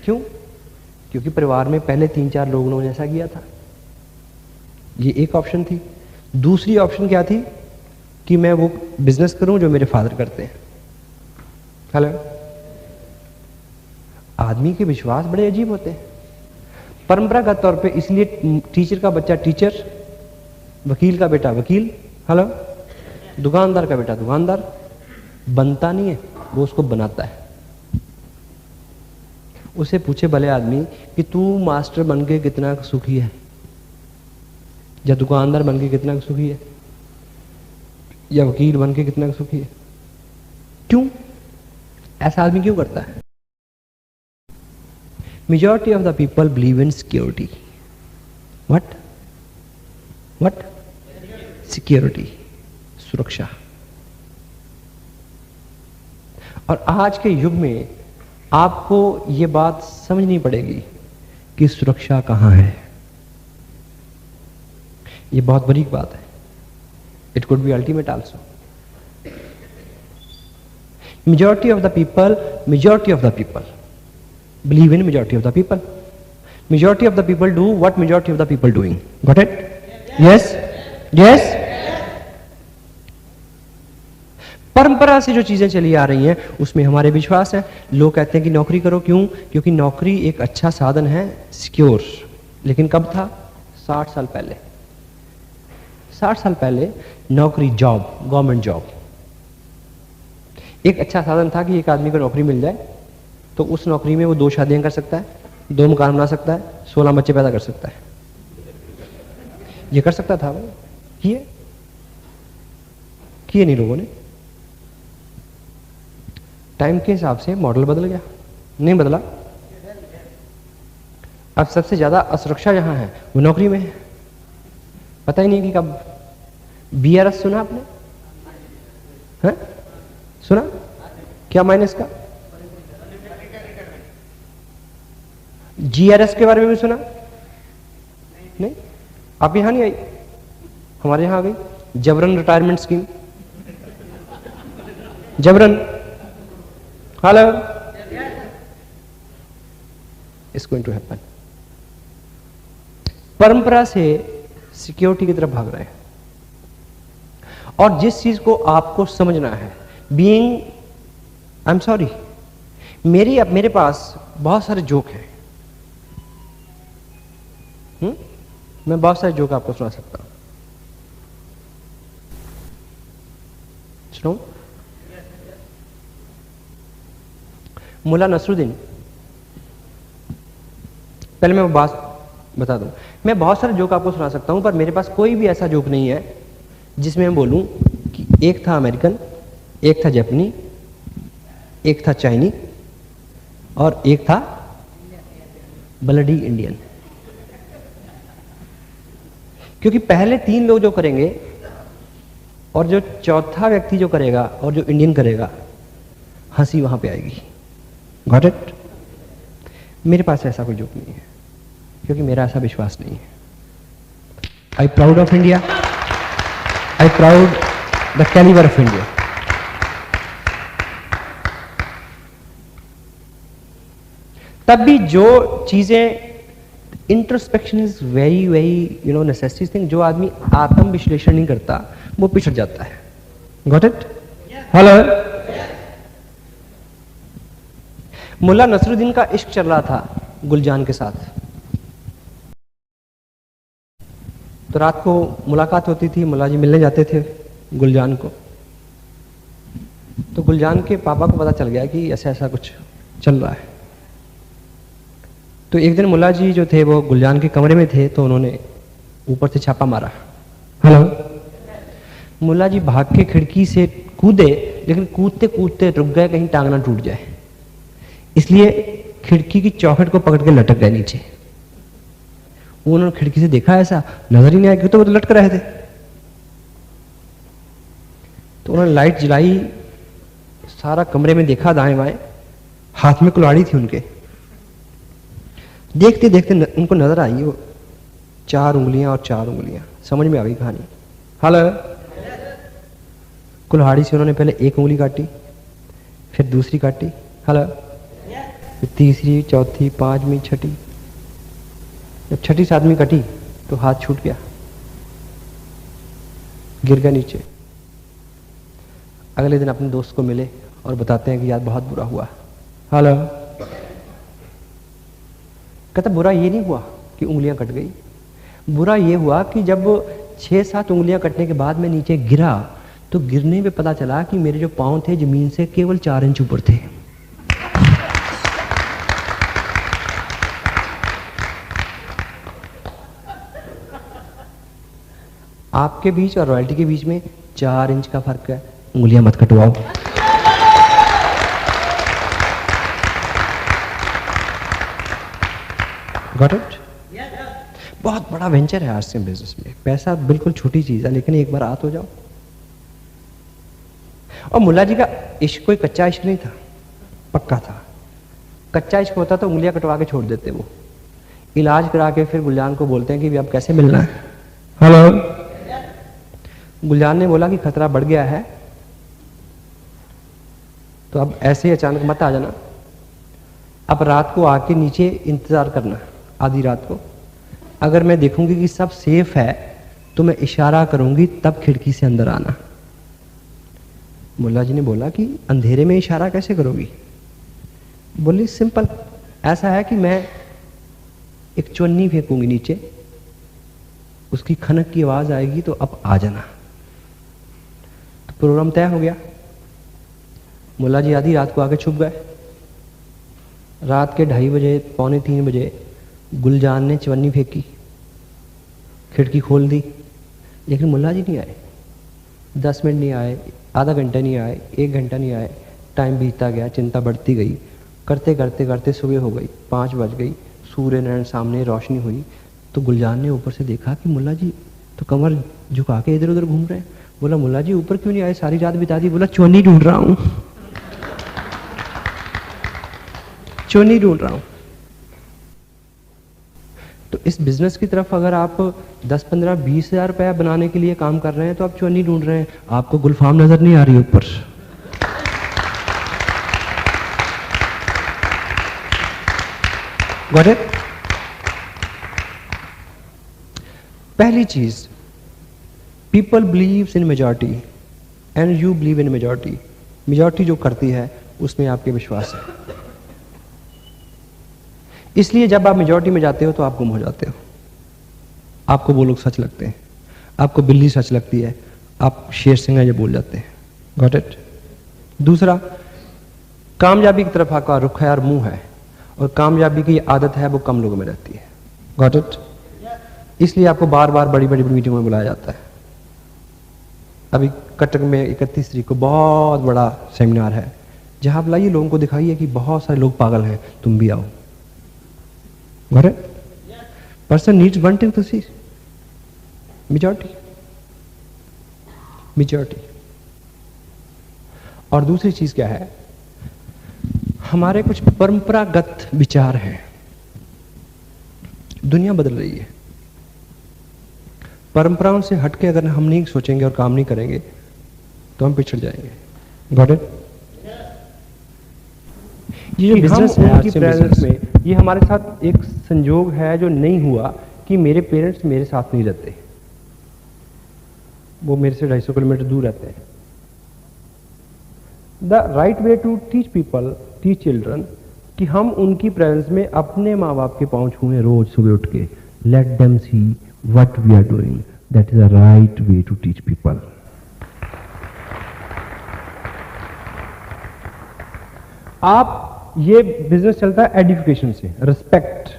Speaker 1: क्यों? क्योंकि परिवार में पहले 3-4 लोगों ने ऐसा किया था। ये एक ऑप्शन थी। दूसरी ऑप्शन क्या थी कि मैं वो बिजनेस करूं जो मेरे फादर करते हैं। हेलो, आदमी के विश्वास बड़े अजीब होते हैं परंपरागत तौर पे। इसलिए टीचर का बच्चा टीचर, वकील का बेटा वकील, हेलो, दुकानदार का बेटा दुकानदार बनता नहीं है, वो उसको बनाता है। उसे पूछे भले आदमी कि तू मास्टर बन के कितना सुखी है, या दुकानदार बन के कितना सुखी है, या वकील बन के कितना सुखी है? क्यों? ऐसा आदमी क्यों करता है? Majority of the people believe in security. What? What? Security, सुरक्षा। और आज के युग में आपको यह बात समझनी पड़ेगी कि सुरक्षा कहां है। यह बहुत बड़ी बात है। It could be ultimate also. Majority of the people believe in majority of the people. Majority of the people do what majority of the people doing. Got it? Yes? Yes? परंपरा से जो चीजें चली आ रही हैं उसमें हमारे विश्वास है। लोग कहते हैं कि नौकरी करो, क्यों? क्योंकि नौकरी एक अच्छा साधन है, सिक्योर। लेकिन कब था? 60 साल पहले। 60 साल पहले नौकरी, जॉब, गवर्नमेंट जॉब एक अच्छा साधन था कि एक आदमी को नौकरी मिल जाए तो उस नौकरी में वो 2 शादियां कर सकता है, 2 मकान बना सकता है, 16 बच्चे पैदा कर सकता है। ये कर सकता था वो, किए नहीं लोगों ने। टाइम के हिसाब से मॉडल बदल गया, नहीं बदला। अब सबसे ज्यादा असुरक्षा जहां है वो नौकरी में है। पता ही नहीं कि कब। BRS सुना आपने? है? सुना? क्या मायने इसका? GRS के बारे में भी सुना? नहीं? आप यहां नहीं आई, हमारे यहां आ गई। जबरन रिटायरमेंट स्कीम, जबरन। Hello, it's going to happen. परंपरा से सिक्योरिटी की तरफ भाग रहे हैं। और जिस चीज को आपको समझना है, बीइंग, आई एम सॉरी, मेरे पास बहुत सारे जोक हैं। मैं बहुत सारे जोक आपको सुना सकता हूं। सुनो। मुल्ला नसरुद्दीन, पहले मैं वो बात बता दूं, मैं बहुत सारे जोक आपको सुना सकता हूं, पर मेरे पास कोई भी ऐसा जोक नहीं है जिसमें मैं बोलूं कि एक था अमेरिकन, एक था जापानी, एक था चाइनी और एक था ब्लडी इंडियन। क्योंकि पहले 3 लोग जो करेंगे और जो चौथा व्यक्ति जो करेगा और जो इंडियन करेगा, हंसी वहां पे आएगी। Got it? मेरे पास ऐसा कोई जोक नहीं है क्योंकि मेरा ऐसा विश्वास नहीं है। I proud of India, I proud the calibre of India. तब भी जो चीजें introspection is very very necessary thing. जो आदमी आत्म विश्लेषण नहीं करता वो पिछड़ जाता है। Got it? Hello. Mulla Nasruddin का इश्क चल रहा था गुलजान के साथ। तो रात को मुलाकात होती थी, मुल्ला जी मिलने जाते थे गुलजान को। तो गुलजान के पापा को पता चल गया कि ऐसा ऐसा कुछ चल रहा है। तो एक दिन मुल्ला जी जो थे वो गुलजान के कमरे में थे, तो उन्होंने ऊपर से छापा मारा। हेलो। मुल्ला जी भाग के खिड़की से कूदे, लेकिन कूदते कूदते रुक गए कहीं टांग ना टूट जाए, इसलिए खिड़की की चौखट को पकड़ के लटक गए नीचे। उन्होंने खिड़की से देखा, ऐसा नजर ही नहीं आया, क्यों तो वो तो लटक रहे थे। तो उन्होंने लाइट जलाई, सारा कमरे में देखा, दाएं बाएं, हाथ में कुल्हाड़ी थी उनके। देखते देखते उनको नजर आई वो 4 उंगलियां और 4 उंगलियां, समझ में आ गई कहानी। हेलो। कुल्हाड़ी से उन्होंने पहले एक उंगली काटी, फिर दूसरी काटी, हेलो, फिर तीसरी, चौथी, 5वीं, 6ठी। जब 6ठी 7वीं कटी तो हाथ छूट गया, गिर गया नीचे। अगले दिन अपने दोस्त को मिले और बताते हैं कि यार बहुत बुरा हुआ। हेलो। कहता बुरा ये नहीं हुआ कि उंगलियां कट गई, बुरा ये हुआ कि जब 6-7 उंगलियां कटने के बाद मैं नीचे गिरा तो गिरने में पता चला कि मेरे जो पांव थे जमीन से केवल 4 इंच ऊपर थे। आपके बीच और रॉयल्टी के बीच में 4 इंच का फर्क है, उंगलियां मत कटवाओ। Got it? बहुत बड़ा वेंचर है आरसीएम बिजनेस में। पैसा बिल्कुल छोटी चीज है, लेकिन एक बार आ तो जाओ। और मुल्ला जी का इश्क कोई कच्चा इश्क नहीं था, पक्का था। कच्चा इश्क होता तो उंगलियां कटवा के छोड़ देते। वो इलाज करा के फिर गुलजान को बोलते हैं कि अब कैसे मिलना है। हेलो। गुलजान ने बोला कि खतरा बढ़ गया है, तो अब ऐसे ही अचानक मत आ जाना, अब रात को आके नीचे इंतजार करना, आधी रात को। अगर मैं देखूंगी कि सब सेफ है तो मैं इशारा करूंगी, तब खिड़की से अंदर आना। मुल्ला जी ने बोला कि अंधेरे में इशारा कैसे करोगी? बोली सिंपल, ऐसा है कि मैं एक चुन्नी फेंकूंगी नीचे, उसकी खनक की आवाज आएगी तो अब आ जाना। तो प्रोग्राम तय हो गया। मुल्ला जी आधी रात को आके छुप गए। रात के 2:30 बजे, पौने 3 बजे गुलजान ने चवन्नी फेंकी, खिड़की खोल दी, लेकिन मुल्ला जी नहीं आए। 10 मिनट नहीं आए, आधा घंटा नहीं आए, 1 घंटा नहीं आए। टाइम बीतता गया, चिंता बढ़ती गई। करते करते करते सुबह हो गई, 5 बज गई, सूर्य नारायण सामने रोशनी हुई। तो गुलजान ने ऊपर से देखा कि मुल्ला जी तो कमर झुका के इधर उधर घूम रहे हैं। बोला मुल्ला जी ऊपर क्यों नहीं आए, सारी रात बिता दी? बोला चुन्नी ढूंढ रहा हूं, चुन्नी ढूंढ रहा हूं। तो इस बिजनेस की तरफ अगर आप 10, 15, 20 हजार रुपया बनाने के लिए काम कर रहे हैं तो आप चुन्नी ढूंढ रहे हैं, आपको गुलफाम नजर नहीं आ रही ऊपर। Got it? पहली चीज, people beliefs in majority and you believe in majority. Majority जो करती है उसमें आपके विश्वास है। इसलिए जब आप मेजॉरिटी में जाते हो तो आप गुम हो जाते हो। आपको वो लोग सच लगते हैं, आपको बिल्ली सच लगती है, आप शेर सिंह ये बोल जाते हैं। Got it? दूसरा, कामयाबी की तरफ आपका रुख है और मुंह है, और कामयाबी की आदत है वो कम लोगों में रहती है। Got it? इसलिए आपको बार बार बड़ी बड़ी मीटिंगों में बुलाया जाता है। अभी कटक में 31 तारीख को बहुत बड़ा सेमिनार है, जहां आप लाइए, लोगों को दिखाइए कि बहुत सारे लोग पागल हैं, तुम भी आओ। Got it? Person needs one thing to see. Majority. Majority. और दूसरी चीज क्या है? हमारे कुछ परंपरागत विचार हैं। दुनिया बदल रही है, परंपराओं से हटके अगर हम नहीं सोचेंगे और काम नहीं करेंगे तो हम पिछड़ जाएंगे। Got it? ये जो
Speaker 2: कि हम
Speaker 1: business है,
Speaker 2: उनकी
Speaker 1: RCM
Speaker 2: प्रेजेंस
Speaker 1: business,
Speaker 2: में, ये हमारे साथ एक संयोग है जो नहीं हुआ कि मेरे पेरेंट्स मेरे साथ नहीं रहते, वो मेरे से 250 किलोमीटर दूर रहते हैं। The right way to teach people, teach children, कि हम उनकी प्रेजेंस में अपने माँ बाप के पाँव छूएं रोज सुबह उठ के। Let them see what we are doing, that is the right way to teach people. आप, ये बिजनेस चलता है एडिफिकेशन से, रिस्पेक्ट।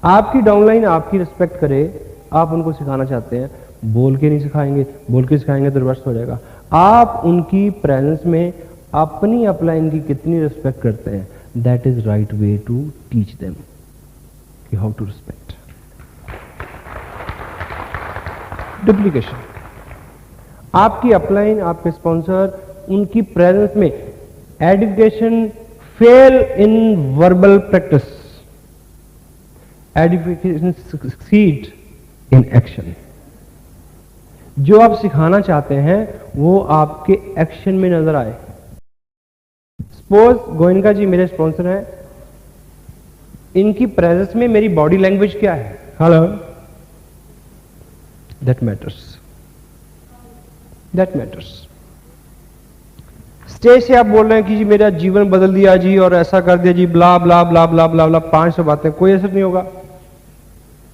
Speaker 2: आपकी डाउनलाइन आपकी रिस्पेक्ट करे, आप उनको सिखाना चाहते हैं, बोल के नहीं सिखाएंगे, बोल के सिखाएंगे तो रिवर्स हो जाएगा। आप उनकी प्रेजेंस में अपनी अपलाइन की कितनी रिस्पेक्ट करते हैं, that is right way to teach them कि हाउ टू रिस्पेक्ट। डुप्लीकेशन, आपकी अपलाइन, आपके स्पॉन्सर, उनकी प्रेजेंस में edification fail in verbal practice, edification succeed in action. जो आप सिखाना चाहते हैं वो आपके एक्शन में नजर आए। सपोज गोयनका जी मेरे स्पॉन्सर हैं, इनकी प्रेजेंस में मेरी बॉडी लैंग्वेज क्या है, hello, that matters, that matters. Stage से आप बोल रहे हैं कि जी मेरा जीवन बदल दिया जी और ऐसा कर दिया जी, ब्ला ब्ला ब्ला ब्ला ब्ला ब्ला, 500 बातें, कोई असर नहीं होगा,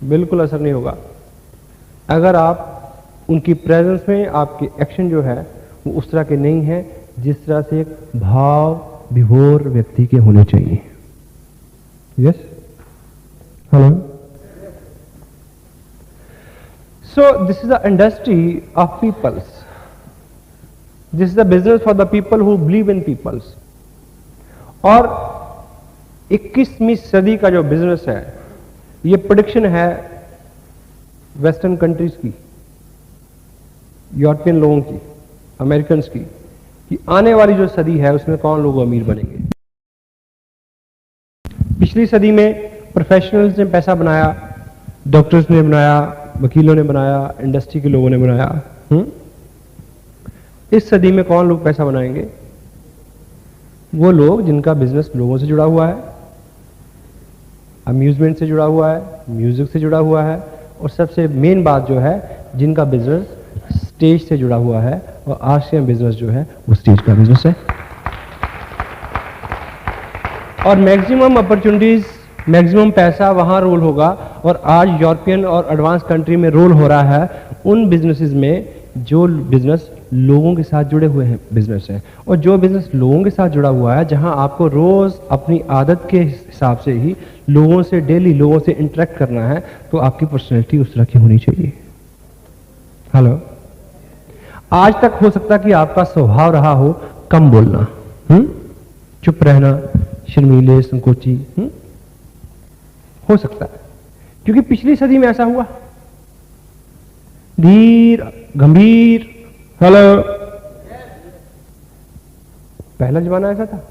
Speaker 2: बिल्कुल असर नहीं होगा। अगर आप उनकी प्रेजेंस में आपके एक्शन जो है वो उस तरह के नहीं है जिस तरह से एक भाव विभोर व्यक्ति के होने चाहिए। Yes, hello. So this is the industry of peoples, this is the business for the people who believe in peoples. और 21वीं सदी का जो बिजनेस है, ये प्रेडिक्शन है वेस्टर्न कंट्रीज की, यूरोपियन लोगों की, अमेरिकन की, कि आने वाली जो सदी है उसमें कौन लोग अमीर बनेंगे। पिछली सदी में प्रोफेशनल्स ने पैसा बनाया, डॉक्टर्स ने बनाया, वकीलों ने बनाया, इंडस्ट्री के लोगों ने बनाया। इस सदी में कौन लोग पैसा बनाएंगे? वो लोग जिनका बिजनेस लोगों से जुड़ा हुआ है, अम्यूजमेंट से जुड़ा हुआ है, म्यूजिक से जुड़ा हुआ है, और सबसे मेन बात जो है, जिनका बिजनेस स्टेज से जुड़ा हुआ है। और आरसीएम बिजनेस जो है वो स्टेज का बिजनेस है। और मैक्सिमम अपॉर्चुनिटीज, मैक्सिमम पैसा वहां रोल होगा। और आज यूरोपियन और एडवांस कंट्री में रोल हो रहा है उन बिजनेसेस में जो बिजनेस लोगों के साथ जुड़े हुए हैं बिजनेस है। और जो बिजनेस लोगों के साथ जुड़ा हुआ है, जहां आपको रोज अपनी आदत के हिसाब से ही लोगों से, डेली लोगों से इंटरेक्ट करना है, तो आपकी पर्सनैलिटी उस तरह की होनी चाहिए। हेलो। आज तक हो सकता है कि आपका स्वभाव रहा हो कम बोलना, चुप रहना, शर्मीले, संकोची, हो सकता है, क्योंकि पिछली सदी में ऐसा हुआ। धीर, गंभीर, हेलो, पहला जमाना ऐसा था।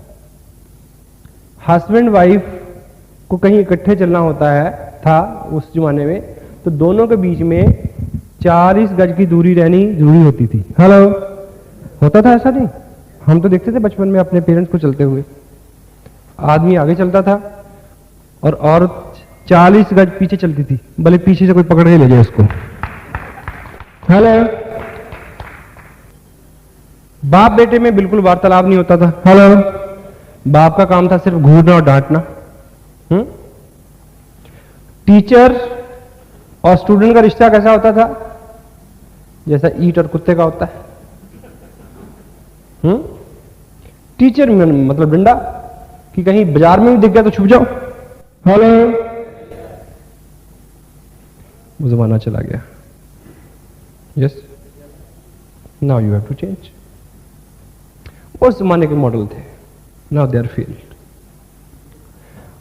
Speaker 2: हस्बैंड वाइफ को कहीं इकट्ठे चलना होता है था उस जमाने में, तो दोनों के बीच में 40 गज की दूरी रहनी जरूरी होती थी। हेलो, होता था ऐसा नहीं? हम तो देखते थे बचपन में अपने पेरेंट्स को चलते हुए, आदमी आगे चलता था और औरत 40 गज पीछे चलती थी, भले पीछे से कोई पकड़ के ले जाए उसको। हेलो। बाप बेटे में बिल्कुल वार्तालाप नहीं होता था। हेलो। बाप का काम था सिर्फ घूरना और डांटना। टीचर और स्टूडेंट का रिश्ता कैसा होता था? जैसा ईंट और कुत्ते का होता है। टीचर मतलब डंडा, कि कहीं बाजार में भी दिख गया तो छुप जाओ। हेलो। वो जमाना चला गया। Yes, now you have to change. उस जमाने के मॉडल थे, नाउ दे आर फेल्ड।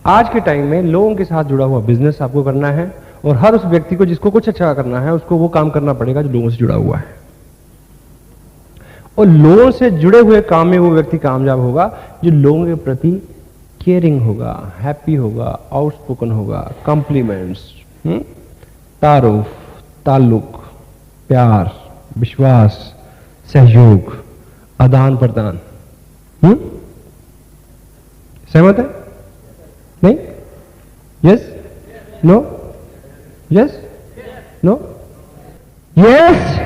Speaker 2: आज के टाइम में लोगों के साथ जुड़ा हुआ बिजनेस आपको करना है, और हर उस व्यक्ति को जिसको कुछ अच्छा करना है उसको वो काम करना पड़ेगा जो लोगों से जुड़ा हुआ है। और लोगों से जुड़े हुए काम में वो व्यक्ति कामयाब होगा जो लोगों के प्रति केयरिंग होगा, हैप्पी होगा, आउटस्पोकन होगा, कॉम्प्लीमेंट्स, तारुफ, ताल्लुक, प्यार, विश्वास, सहयोग, आदान प्रदान, सहमत है? नहीं? Yes? No? Yes? No? Yes?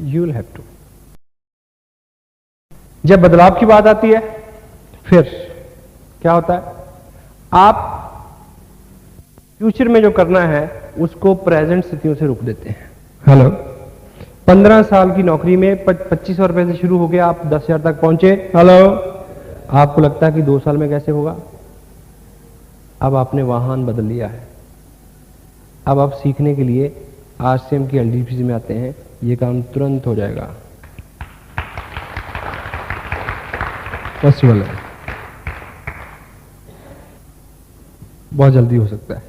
Speaker 2: You will have to. जब बदलाव की बात आती है फिर क्या होता है? आप फ्यूचर में जो करना है उसको प्रेजेंट स्थितियों से रोक देते हैं। हेलो, 15 साल की नौकरी में 2500 रुपए से शुरू हो गया, आप 10,000 तक पहुंचे। हेलो, आपको लगता है कि 2 साल में कैसे होगा? अब आपने वाहन बदल लिया है। अब आप सीखने के लिए आरसीएम की एलडीपीसी में आते हैं, ये काम तुरंत हो जाएगा, पॉसिबल है, बहुत जल्दी हो सकता है।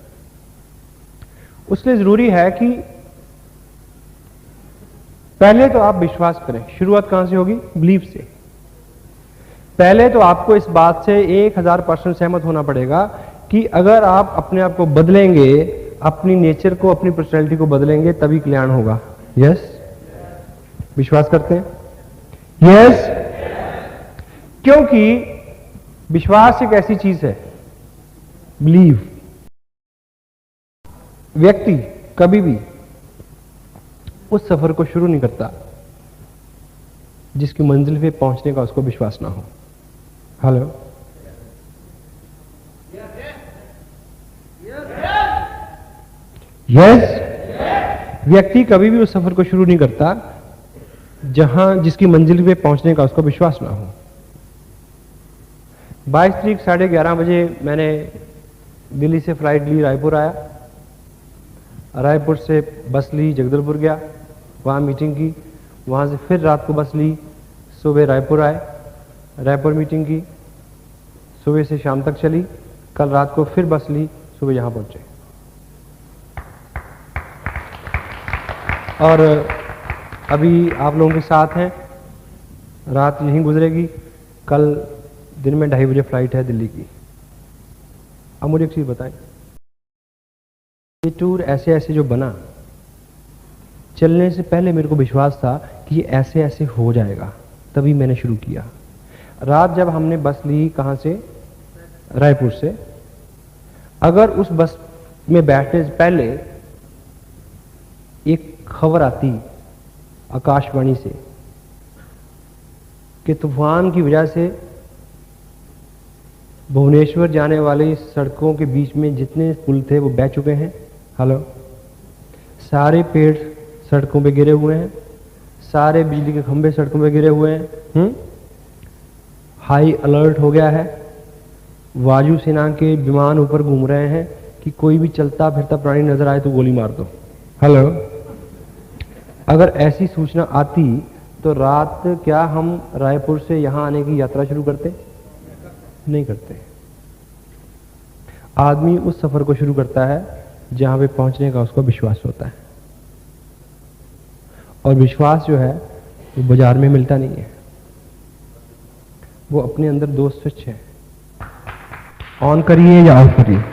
Speaker 2: उसलिए जरूरी है कि पहले तो आप विश्वास करें। शुरुआत कहां से होगी? बिलीफ से। पहले तो आपको इस बात से 1000% सहमत होना पड़ेगा कि अगर आप अपने आप को बदलेंगे, अपनी नेचर को, अपनी पर्सनैलिटी को बदलेंगे, तभी कल्याण होगा। यस? विश्वास करते हैं? यस? क्योंकि विश्वास एक ऐसी चीज है, बिलीव। व्यक्ति कभी भी उस सफर को शुरू नहीं करता जिसकी मंजिल पे पहुंचने का उसको विश्वास ना हो। Hello, yes? व्यक्ति कभी भी उस सफर को शुरू नहीं करता जिसकी मंजिल पे पहुंचने का उसको विश्वास ना हो। 22 तारीख 11:30 बजे मैंने दिल्ली से फ्लाइट ली, रायपुर आया। रायपुर से बस ली, जगदलपुर गया, वहाँ मीटिंग की। वहाँ से फिर रात को बस ली, सुबह रायपुर आए, रायपुर मीटिंग की, सुबह से शाम तक चली। कल रात को फिर बस ली, सुबह यहाँ पहुँचे। और अभी आप लोगों के साथ हैं, रात यहीं गुजरेगी, कल दिन में 2:30 बजे फ्लाइट है दिल्ली की। अब मुझे एक चीज़ बताएं, ये टूर ऐसे ऐसे जो बना, चलने से पहले मेरे को विश्वास था कि ये ऐसे ऐसे हो जाएगा, तभी मैंने शुरू किया। रात जब हमने बस ली, कहाँ से? रायपुर से। अगर उस बस में बैठने से पहले एक खबर आती आकाशवाणी से कि तूफान की वजह से भुवनेश्वर जाने वाली सड़कों के बीच में जितने पुल थे वो बह चुके हैं। हेलो, सारे पेड़ सड़कों पे गिरे हुए हैं, सारे बिजली के खंभे सड़कों पे गिरे हुए हैं, हाई अलर्ट हो गया है, वायुसेना के विमान ऊपर घूम रहे हैं कि कोई भी चलता फिरता प्राणी नजर आए तो गोली मार दो। हेलो, अगर ऐसी सूचना आती तो रात क्या हम रायपुर से यहां आने की यात्रा शुरू करते? नहीं करते। आदमी उस सफर को शुरू करता है जहां पे पहुंचने का उसको विश्वास होता है, और विश्वास जो है वो बाजार में मिलता नहीं है, वो अपने अंदर 2 स्विच है, ऑन करिए या ऑफ करिए।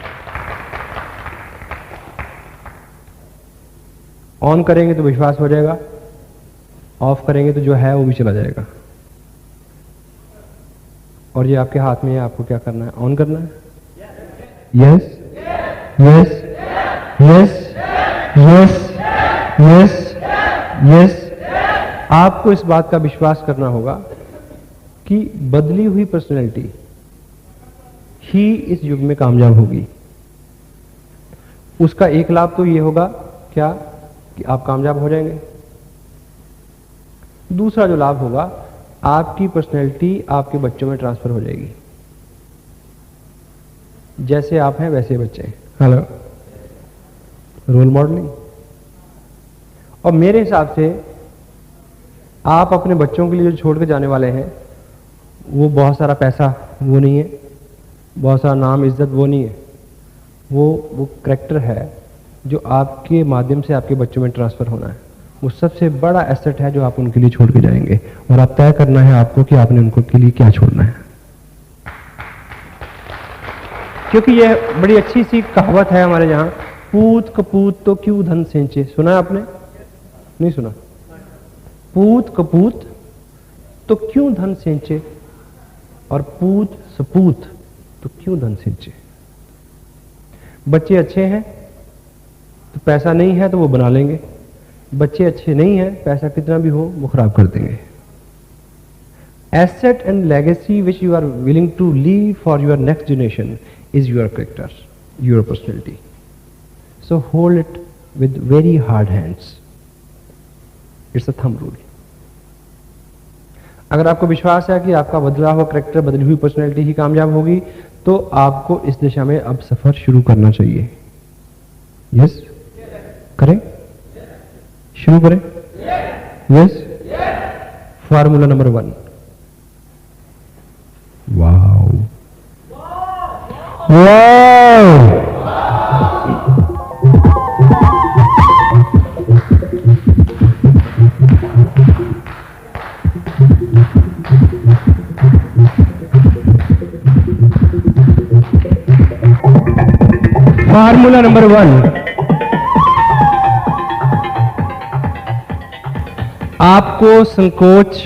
Speaker 2: ऑन करेंगे तो विश्वास हो जाएगा, ऑफ करेंगे तो जो है वो भी चला जाएगा। और ये आपके हाथ में है, आपको क्या करना है? ऑन करना है। Yes? Yes? Yes? Yes? Yes? Yes? आपको इस बात का विश्वास करना होगा कि बदली हुई पर्सनैलिटी ही इस युग में कामयाब होगी। उसका एक लाभ तो ये होगा क्या कि आप कामयाब हो जाएंगे। दूसरा जो लाभ होगा, आपकी पर्सनैलिटी आपके बच्चों में ट्रांसफर हो जाएगी। जैसे आप हैं वैसे बच्चे हैं। Hello, role modelling. और मेरे हिसाब से आप अपने बच्चों के लिए जो छोड़ के जाने वाले हैं वो बहुत सारा पैसा वो नहीं है, बहुत सारा नाम इज्जत वो नहीं है, वो कैरेक्टर है जो आपके माध्यम से आपके बच्चों में ट्रांसफर होना है। वो सबसे बड़ा एसेट है जो आप उनके लिए छोड़ के जाएंगे, और आप तय करना है आपको कि आपने उनको के लिए क्या छोड़ना है। क्योंकि यह बड़ी अच्छी सी कहावत है हमारे यहाँ, पूत कपूत तो क्यों धन सेंचे। सुना है आपने? नहीं सुना? पूत कपूत तो क्यों धन सेंचे। और पूत सपूत तो क्यों धन सिंचे। बच्चे अच्छे हैं तो पैसा नहीं है तो वो बना लेंगे, बच्चे अच्छे नहीं हैं पैसा कितना भी हो वो खराब कर देंगे। Asset and legacy which you are willing to leave for your next generation is your character, your personality. So hold it with very hard hands, it's a thumb rule. अगर आपको विश्वास है कि आपका बदला हुआ कैरेक्टर, बदली हुई पर्सनैलिटी ही कामयाब होगी, तो आपको इस दिशा में अब सफर शुरू करना चाहिए। यस करें, शुरू करें। Yes, formula number 1। Wow wow, formula number 1, आपको संकोच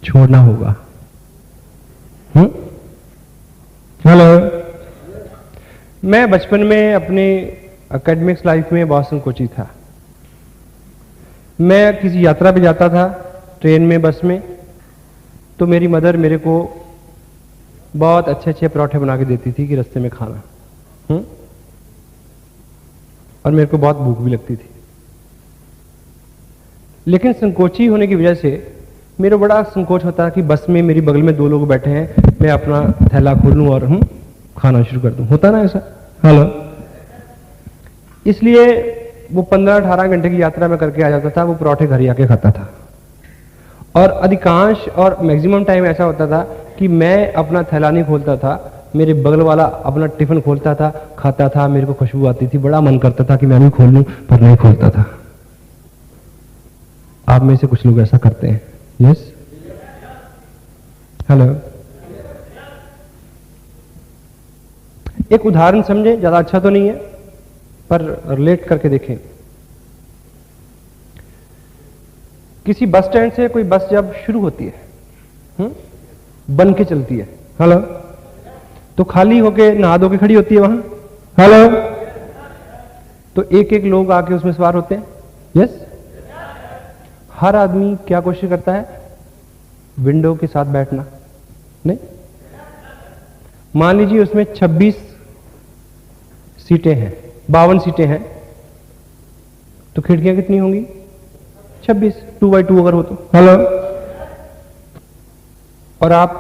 Speaker 2: छोड़ना होगा। हेलो, मैं बचपन में अपने एकेडमिक्स लाइफ में बहुत संकोची था। मैं किसी यात्रा पे जाता था, ट्रेन में, बस में, तो मेरी मदर मेरे को बहुत अच्छे अच्छे पराठे बना के देती थी कि रास्ते में खाना। और मेरे को बहुत भूख भी लगती थी, लेकिन संकोची होने की वजह से मेरा बड़ा संकोच होता है कि बस में मेरी बगल में 2 लोग बैठे हैं, मैं अपना थैला खोलूं और खाना शुरू कर दूं। होता ना ऐसा? हेलो। इसलिए वो 15-18 घंटे की यात्रा में करके आ जाता था, वो पराठे घर ही आके खाता था। और अधिकांश और मैक्सिमम टाइम ऐसा होता था कि मैं अपना थैला नहीं खोलता था, मेरे बगल वाला अपना टिफिन खोलता था, खाता था, मेरे को खुशबू आती थी, बड़ा मन करता था कि मैं भी खोल लूं, पर नहीं खोलता था। आप में से कुछ लोग ऐसा करते हैं। Yes, hello. एक उदाहरण समझे, ज्यादा अच्छा तो नहीं है पर रिलेट करके देखें। किसी बस स्टैंड से कोई बस जब शुरू होती है, बन के चलती है, हेलो, तो खाली होके नहा धो के खड़ी होती है वहां, हेलो, तो एक एक लोग आके उसमें सवार होते हैं। यस, हर आदमी क्या कोशिश करता है? विंडो के साथ बैठना। नहीं, मान लीजिए उसमें 26 सीटें हैं, 52 सीटें हैं, तो खिड़कियां कितनी होंगी? 26, 2x2 अगर हो तो। हेलो, और आप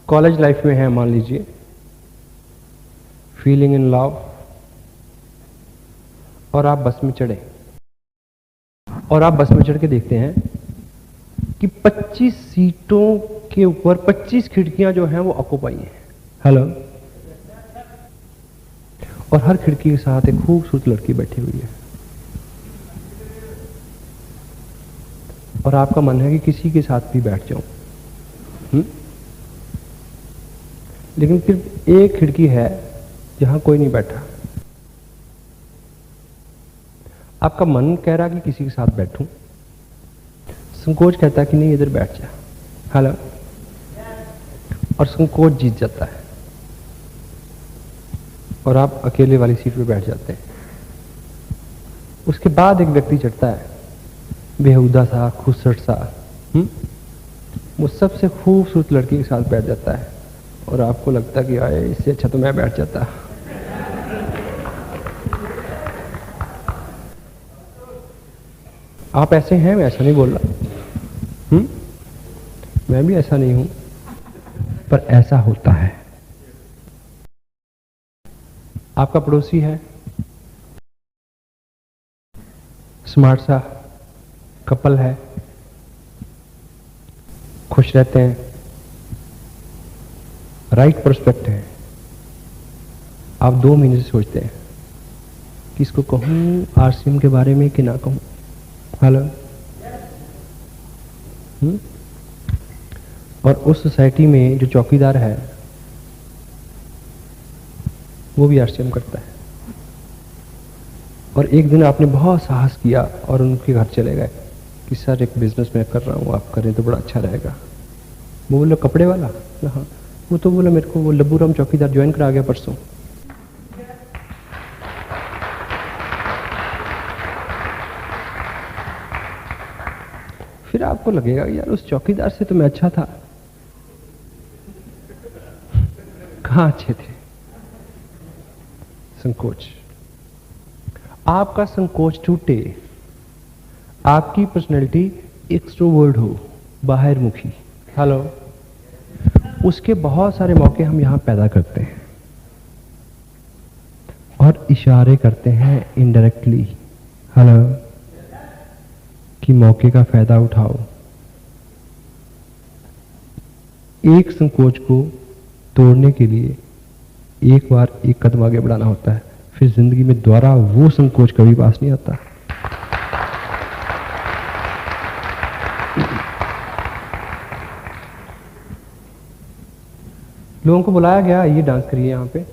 Speaker 2: कॉलेज लाइफ में हैं, मान लीजिए, फीलिंग इन लव, और आप बस में चढ़े, और आप बस में चढ़ के देखते हैं कि 25 सीटों के ऊपर 25 खिड़कियां जो हैं वो ऑक्यूपाई हैं। हेलो, और हर खिड़की के साथ एक खूबसूरत लड़की बैठी हुई है, और आपका मन है कि किसी के साथ भी बैठ जाऊं, लेकिन सिर्फ एक खिड़की है जहां कोई नहीं बैठा। आपका मन कह रहा कि किसी के साथ बैठूं, संकोच कहता है कि नहीं, इधर बैठ जा। हेलो, और संकोच जीत जाता है और आप अकेले वाली सीट पे बैठ जाते हैं। उसके बाद एक व्यक्ति चढ़ता है, बेहुदा सा, खूबसूरत सा, वो सबसे खूबसूरत लड़की के साथ बैठ जाता है, और आपको लगता है कि आए, इससे अच्छा तो मैं बैठ जाता। आप ऐसे हैं, मैं ऐसा नहीं बोल रहा, मैं भी ऐसा नहीं हूं, पर ऐसा होता है। आपका पड़ोसी है, स्मार्ट सा कपल है, खुश रहते हैं, राइट पर्सपेक्ट है। आप 2 महीने से सोचते हैं कि इसको कहूं आरसीएम के बारे में कि ना कहूं। हेलो, और उस सोसाइटी में जो चौकीदार है वो भी आरसीएम करता है, और एक दिन आपने बहुत साहस किया और उनके घर चले गए कि सर एक बिजनेस मैं कर रहा हूं, आप करें तो बड़ा अच्छा रहेगा। वो बोला कपड़े वाला, हाँ। वो तो बोला मेरे को वो लब्बू राम चौकीदार ज्वाइन करा गया परसों। फिर आपको लगेगा यार उस चौकीदार से तो मैं अच्छा था। कहाँ अच्छे थे? संकोच। आपका संकोच टूटे, आपकी पर्सनैलिटी एक्सट्रोवर्ट हो, बाहर मुखी, हेलो, उसके बहुत सारे मौके हम यहां पैदा करते हैं और इशारे करते हैं इनडायरेक्टली, हेलो, कि मौके का फायदा उठाओ। एक संकोच को तोड़ने के लिए एक बार एक कदम आगे बढ़ाना होता है, फिर जिंदगी में दोबारा वो संकोच कभी पास नहीं आता। लोगों को बुलाया गया, ये डांस करिए यहाँ पे।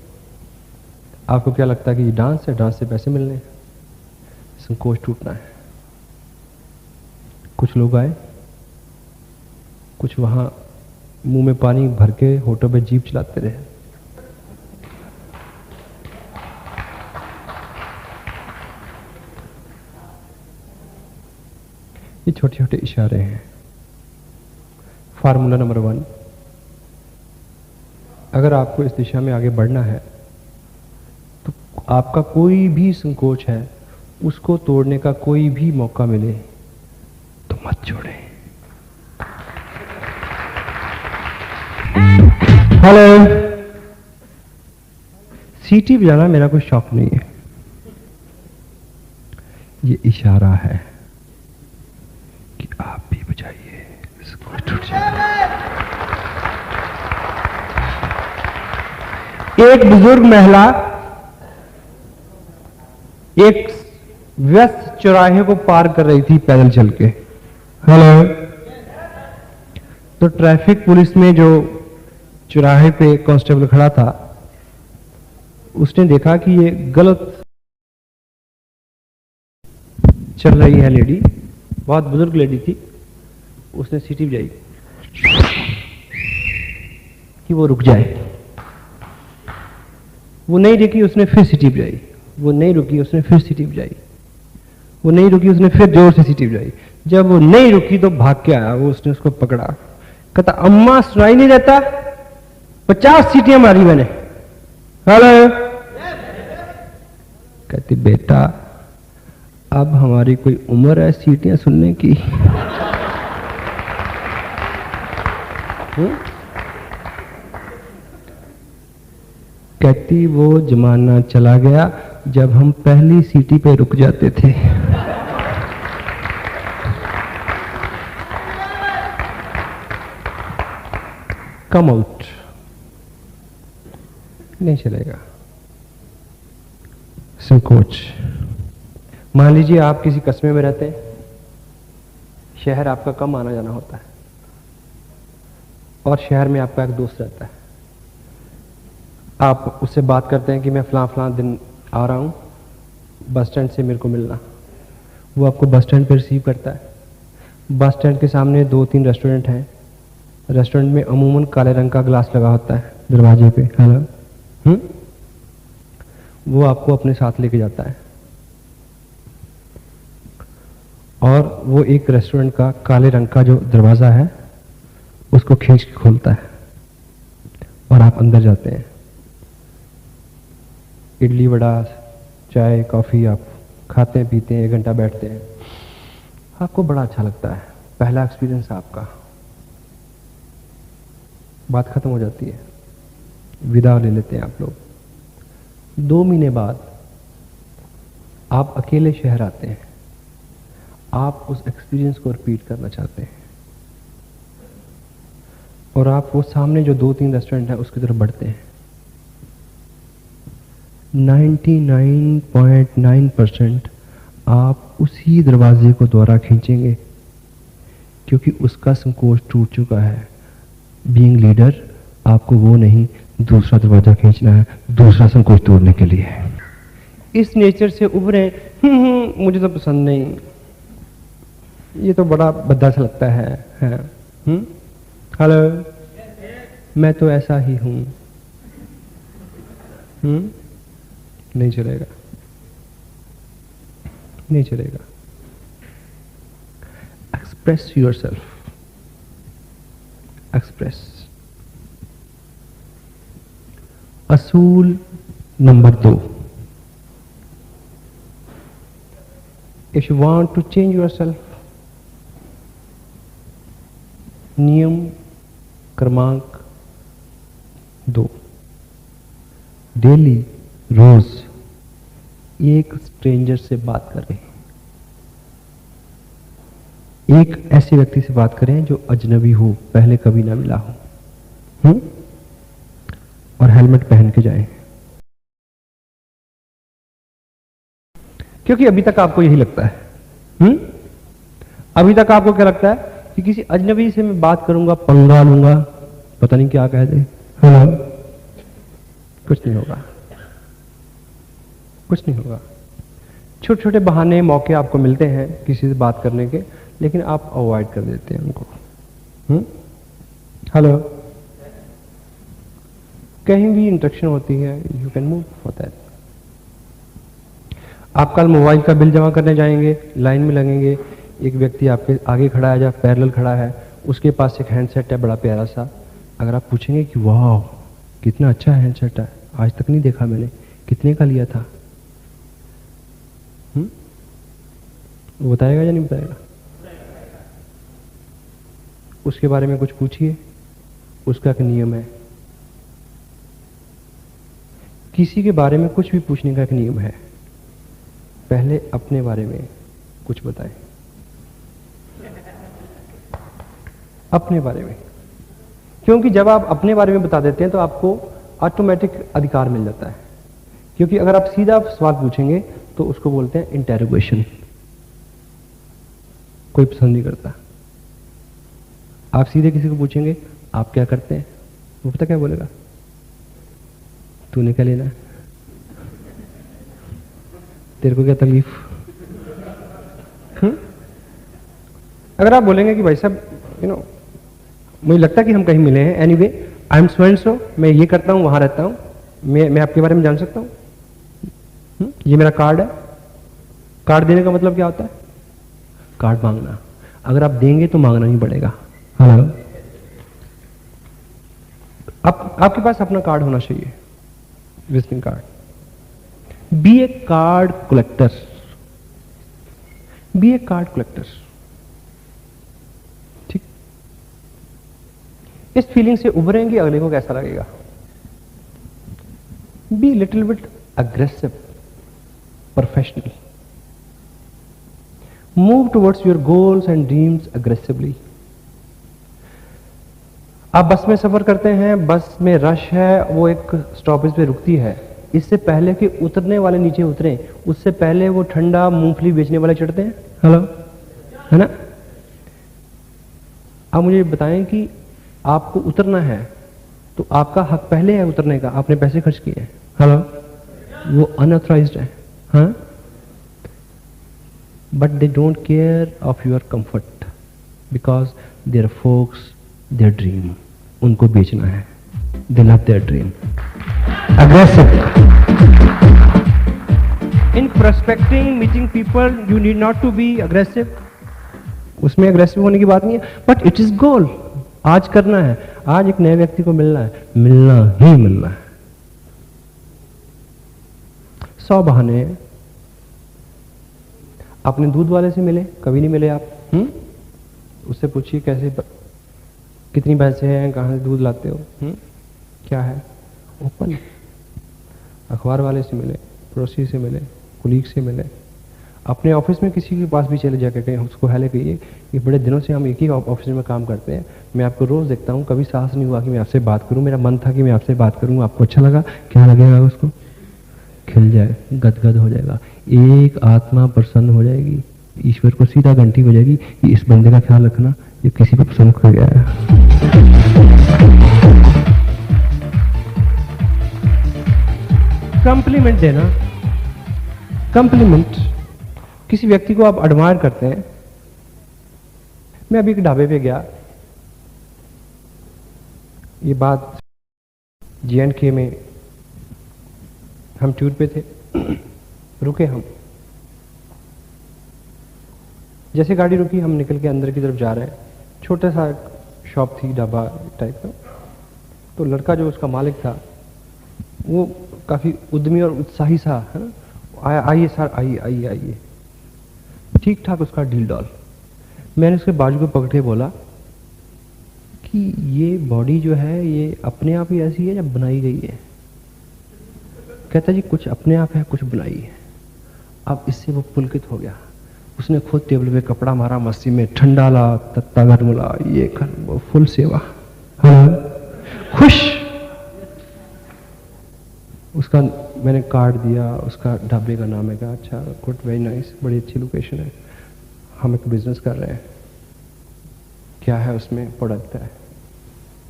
Speaker 2: आपको क्या लगता है कि ये डांस है, डांस से पैसे मिलने हैं? संकोच टूटना है। कुछ लोग आए, कुछ वहां मुंह में पानी भर के होठों पे जीप चलाते रहे। ये छोटे छोटे इशारे हैं। फार्मूला नंबर 1, अगर आपको इस दिशा में आगे बढ़ना है तो आपका कोई भी संकोच है, उसको तोड़ने का कोई भी मौका मिले तो मत छोड़ें। हेलो, सीटी बजाना मेरा कोई शौक नहीं है, ये इशारा है कि आप भी बजाइए, संकोच टूट जाए। एक बुजुर्ग महिला एक व्यस्त चौराहे को पार कर रही थी पैदल चल के। हेलो, तो ट्रैफिक पुलिस में जो चौराहे पे कांस्टेबल खड़ा था, उसने देखा कि ये गलत चल रही है लेडी, बहुत बुजुर्ग लेडी थी। उसने सीटी बजाई कि वो रुक जाए। वो नहीं रुकी, उसने फिर सीटी बजाई। वो नहीं रुकी, उसने फिर सीटी बजाई। वो नहीं रुकी, उसने फिर जोर से सीटी बजाई। जब वो नहीं रुकी तो भाग के आया। वो उसने उसको पकड़ा, कहता अम्मा सुनाई नहीं देता, 50 सीटियां मारी मैंने। हेलो, कहती बेटा अब हमारी कोई उम्र है सीटियां सुनने की? कहती वो जमाना चला गया जब हम पहली सीटी पे रुक जाते थे। कम आउट, नहीं चलेगा। संकोच। मान लीजिए आप किसी कस्बे में रहते हैं, शहर आपका कम आना जाना होता है और शहर में आपका एक दोस्त रहता है। आप उससे बात करते हैं कि मैं फलां दिन आ रहा हूँ, बस स्टैंड से मेरे को मिलना। वो आपको बस स्टैंड पे रिसीव करता है। बस स्टैंड के सामने 2-3 रेस्टोरेंट हैं। रेस्टोरेंट में अमूमन काले रंग का ग्लास लगा होता है दरवाजे पे। हेलो, वो आपको अपने साथ लेके जाता है और वो एक रेस्टोरेंट का काले रंग का जो दरवाजा है उसको खींच के खोलता है और आप अंदर जाते हैं। इडली वड़ा, चाय, कॉफी आप खाते हैं, पीते हैं, 1 घंटा बैठते हैं। आपको बड़ा अच्छा लगता है, पहला एक्सपीरियंस आपका। बात खत्म हो जाती है, विदा ले लेते हैं आप लोग। 2 महीने बाद आप अकेले शहर आते हैं। आप उस एक्सपीरियंस को रिपीट करना चाहते हैं और आप वो सामने जो 2-3 रेस्टोरेंट है उसकी तरफ बढ़ते हैं। 99.9% आप उसी दरवाजे को दोबारा खींचेंगे क्योंकि उसका संकोच टूट चुका है। बीइंग लीडर आपको वो नहीं, दूसरा दरवाजा खींचना है, दूसरा संकोच तोड़ने के लिए। इस नेचर से उभरे, मुझे तो पसंद नहीं, ये तो बड़ा भद्दा सा लगता है। हेलो, मैं तो ऐसा ही हूं, नहीं चलेगा, नहीं चलेगा। Express yourself, express. असूल number 2, if you want to change yourself, नियम क्रमांक 2, डेली रोज एक स्ट्रेंजर से बात करें। एक ऐसे व्यक्ति से बात करें जो अजनबी हो, पहले कभी ना मिला हो, और हेलमेट पहन के जाएं। क्योंकि अभी तक आपको यही लगता है, अभी तक आपको क्या लगता है कि किसी अजनबी से मैं बात करूंगा, पंगा लूंगा, पता नहीं क्या कह दे, कुछ नहीं होगा, कुछ नहीं होगा। छोटे छोटे बहाने, मौके आपको मिलते हैं किसी से बात करने के, लेकिन आप अवॉइड कर देते हैं उनको। हेलो, कहीं भी इंटरेक्शन होती है, you can move for that. आप कल मोबाइल का बिल जमा करने जाएंगे, लाइन में लगेंगे, एक व्यक्ति आपके आगे खड़ा है, जहाँ पैरेलल खड़ा है, उसके पास एक हैंडसेट है बड़ा प्यारा सा। अगर आप पूछेंगे कि वाह कितना अच्छा हैंडसेट है, आज तक नहीं देखा मैंने, कितने का लिया था, वो बताएगा या नहीं बताएगा? उसके बारे में कुछ पूछिए, उसका एक नियम है। किसी के बारे में कुछ भी पूछने का एक नियम है, पहले अपने बारे में कुछ बताएं, अपने बारे में। क्योंकि जब आप अपने बारे में बता देते हैं तो आपको ऑटोमेटिक अधिकार मिल जाता है। क्योंकि अगर आप सीधा सवाल पूछेंगे तो उसको बोलते हैं इंटेरोगेशन, कोई पसंद नहीं करता। आप सीधे किसी को पूछेंगे आप क्या करते हैं, वो पता क्या बोलेगा, तूने क्या लेना है, तेरे को क्या तकलीफ। अगर आप बोलेंगे कि भाई साहब मुझे लगता है कि हम कहीं मिले हैं, anyway I am so and so, मैं ये करता हूं, वहां रहता हूं, मैं आपके बारे में जान सकता हूं, ये मेरा कार्ड है। कार्ड देने का मतलब क्या होता है? कार्ड मांगना। अगर आप देंगे तो मांगना नहीं पड़ेगा। हेलो, आपके पास अपना कार्ड होना चाहिए, विजिटिंग कार्ड। बी ए कार्ड कलेक्टर, बी ए कार्ड कलेक्टर। ठीक, इस फीलिंग से उभरेंगे, अगले को कैसा लगेगा? Be little bit aggressive, professional. Move towards your goals and dreams aggressively. आप बस में सफर करते हैं, बस में रश है, वो एक स्टॉपेज पे रुकती है, इससे पहले कि उतरने वाले नीचे उतरें, उससे पहले वो ठंडा मूंगफली बेचने वाले चढ़ते हैं। हेलो, है ना? आप मुझे बताएं कि आपको उतरना है तो आपका हक पहले है उतरने का, आपने पैसे खर्च किए हैं। हेलो, वो अनऑथराइज्ड है, हाँ, but they don't care of your comfort because their focus their dream, उनको बेचना है, they love their dream. Aggressive. In prospecting, meeting people, you need not to be aggressive. उसमें aggressive होने की बात नहीं है, but it is goal. आज करना है, आज एक नए व्यक्ति को मिलना है, मिलना ही मिलना है। 100 बहाने हैं। आपने दूध वाले से मिले, कभी नहीं मिले आप, उससे पूछिए कैसे, कितनी भैंसे हैं, कहाँ से दूध लाते हो, क्या है, ओपन। अखबार वाले से मिले, पड़ोसी से मिले, कुलीग से मिले, अपने ऑफिस में किसी के पास भी चले जाकर कहीं उसको हेले कहिए कि बड़े दिनों से हम एक ही ऑफिस में काम करते हैं, मैं आपको रोज देखता हूँ, कभी साहस नहीं हुआ कि मैं आपसे बात करूँ, मेरा मन था कि मैं आपसे बात करूँ, आपको अच्छा लगा, क्या लगेगा उसको? खिल जाए, गदगद हो जाएगा, एक आत्मा प्रसन्न हो जाएगी, ईश्वर को सीधा घंटी हो जाएगी कि इस बंदे का ख्याल रखना, ये किसी पे पसंद कर गया है। कंप्लीमेंट देना, कंप्लीमेंट, किसी व्यक्ति को आप एडमायर करते हैं। मैं अभी एक ढाबे पे गया, ये बात J&K में हम टूर पे थे, रुके हम। जैसे गाड़ी रुकी हम निकल के अंदर की तरफ जा रहे हैं। छोटा सा शॉप थी, ढाबा टाइप का। तो लड़का जो उसका मालिक था वो काफ़ी उद्यमी और उत्साही सा है ना, आइए सर, आइए आइए आइए, ठीक ठाक उसका डील डॉल। मैंने उसके बाजू को पकड़ के बोला कि ये बॉडी जो है ये अपने आप ही ऐसी है या बनाई गई है? कहता जी कुछ अपने आप है, कुछ बनाई है। अब इससे वो पुलकित हो गया। उसने खुद टेबल पे कपड़ा मारा, मस्ती में ठंडा ला, तत्ता गरमला, ये कर, वो फुल सेवा, हाँ खुश। उसका मैंने कार्ड दिया, उसका ढाबे का नाम है, कहा अच्छा गुड, वेरी नाइस, बड़ी अच्छी लोकेशन है, हम एक बिजनेस कर रहे हैं। क्या है उसमें? प्रोडक्ट है,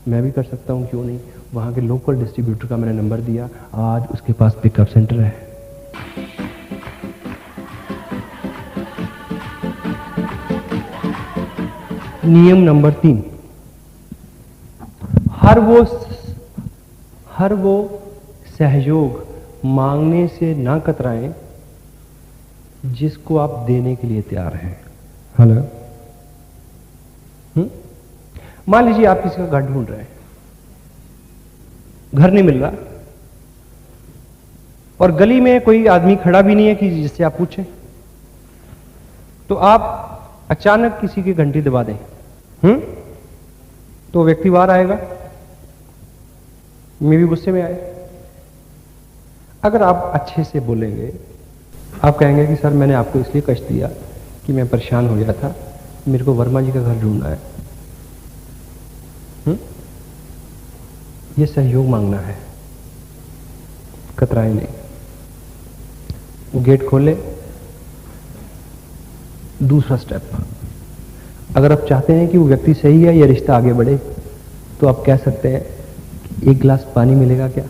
Speaker 2: मैं भी कर सकता हूँ, क्यों नहीं। वहाँ के लोकल डिस्ट्रीब्यूटर का मैंने नंबर दिया, आज उसके पास पिकअप सेंटर है। नियम नंबर 3, हर वो सहयोग मांगने से ना कतराएं जिसको आप देने के लिए तैयार हैं। हेलो, मान लीजिए आप किसी का घर ढूंढ रहे हैं, घर नहीं मिल रहा और गली में कोई आदमी खड़ा भी नहीं है कि जिससे आप पूछें, तो आप अचानक किसी की घंटी दबा दें, तो व्यक्ति बाहर आएगा, मैं भी गुस्से में आए। अगर आप अच्छे से बोलेंगे, आप कहेंगे कि सर मैंने आपको इसलिए कष्ट दिया कि मैं परेशान हो गया था, मेरे को वर्मा जी का घर ढूंढना है। ये सहयोग मांगना है, कतराए नहीं। गेट खोले, दूसरा स्टेप, अगर आप चाहते हैं कि वो व्यक्ति सही है या रिश्ता आगे बढ़े, तो आप कह सकते हैं कि एक गिलास पानी मिलेगा क्या?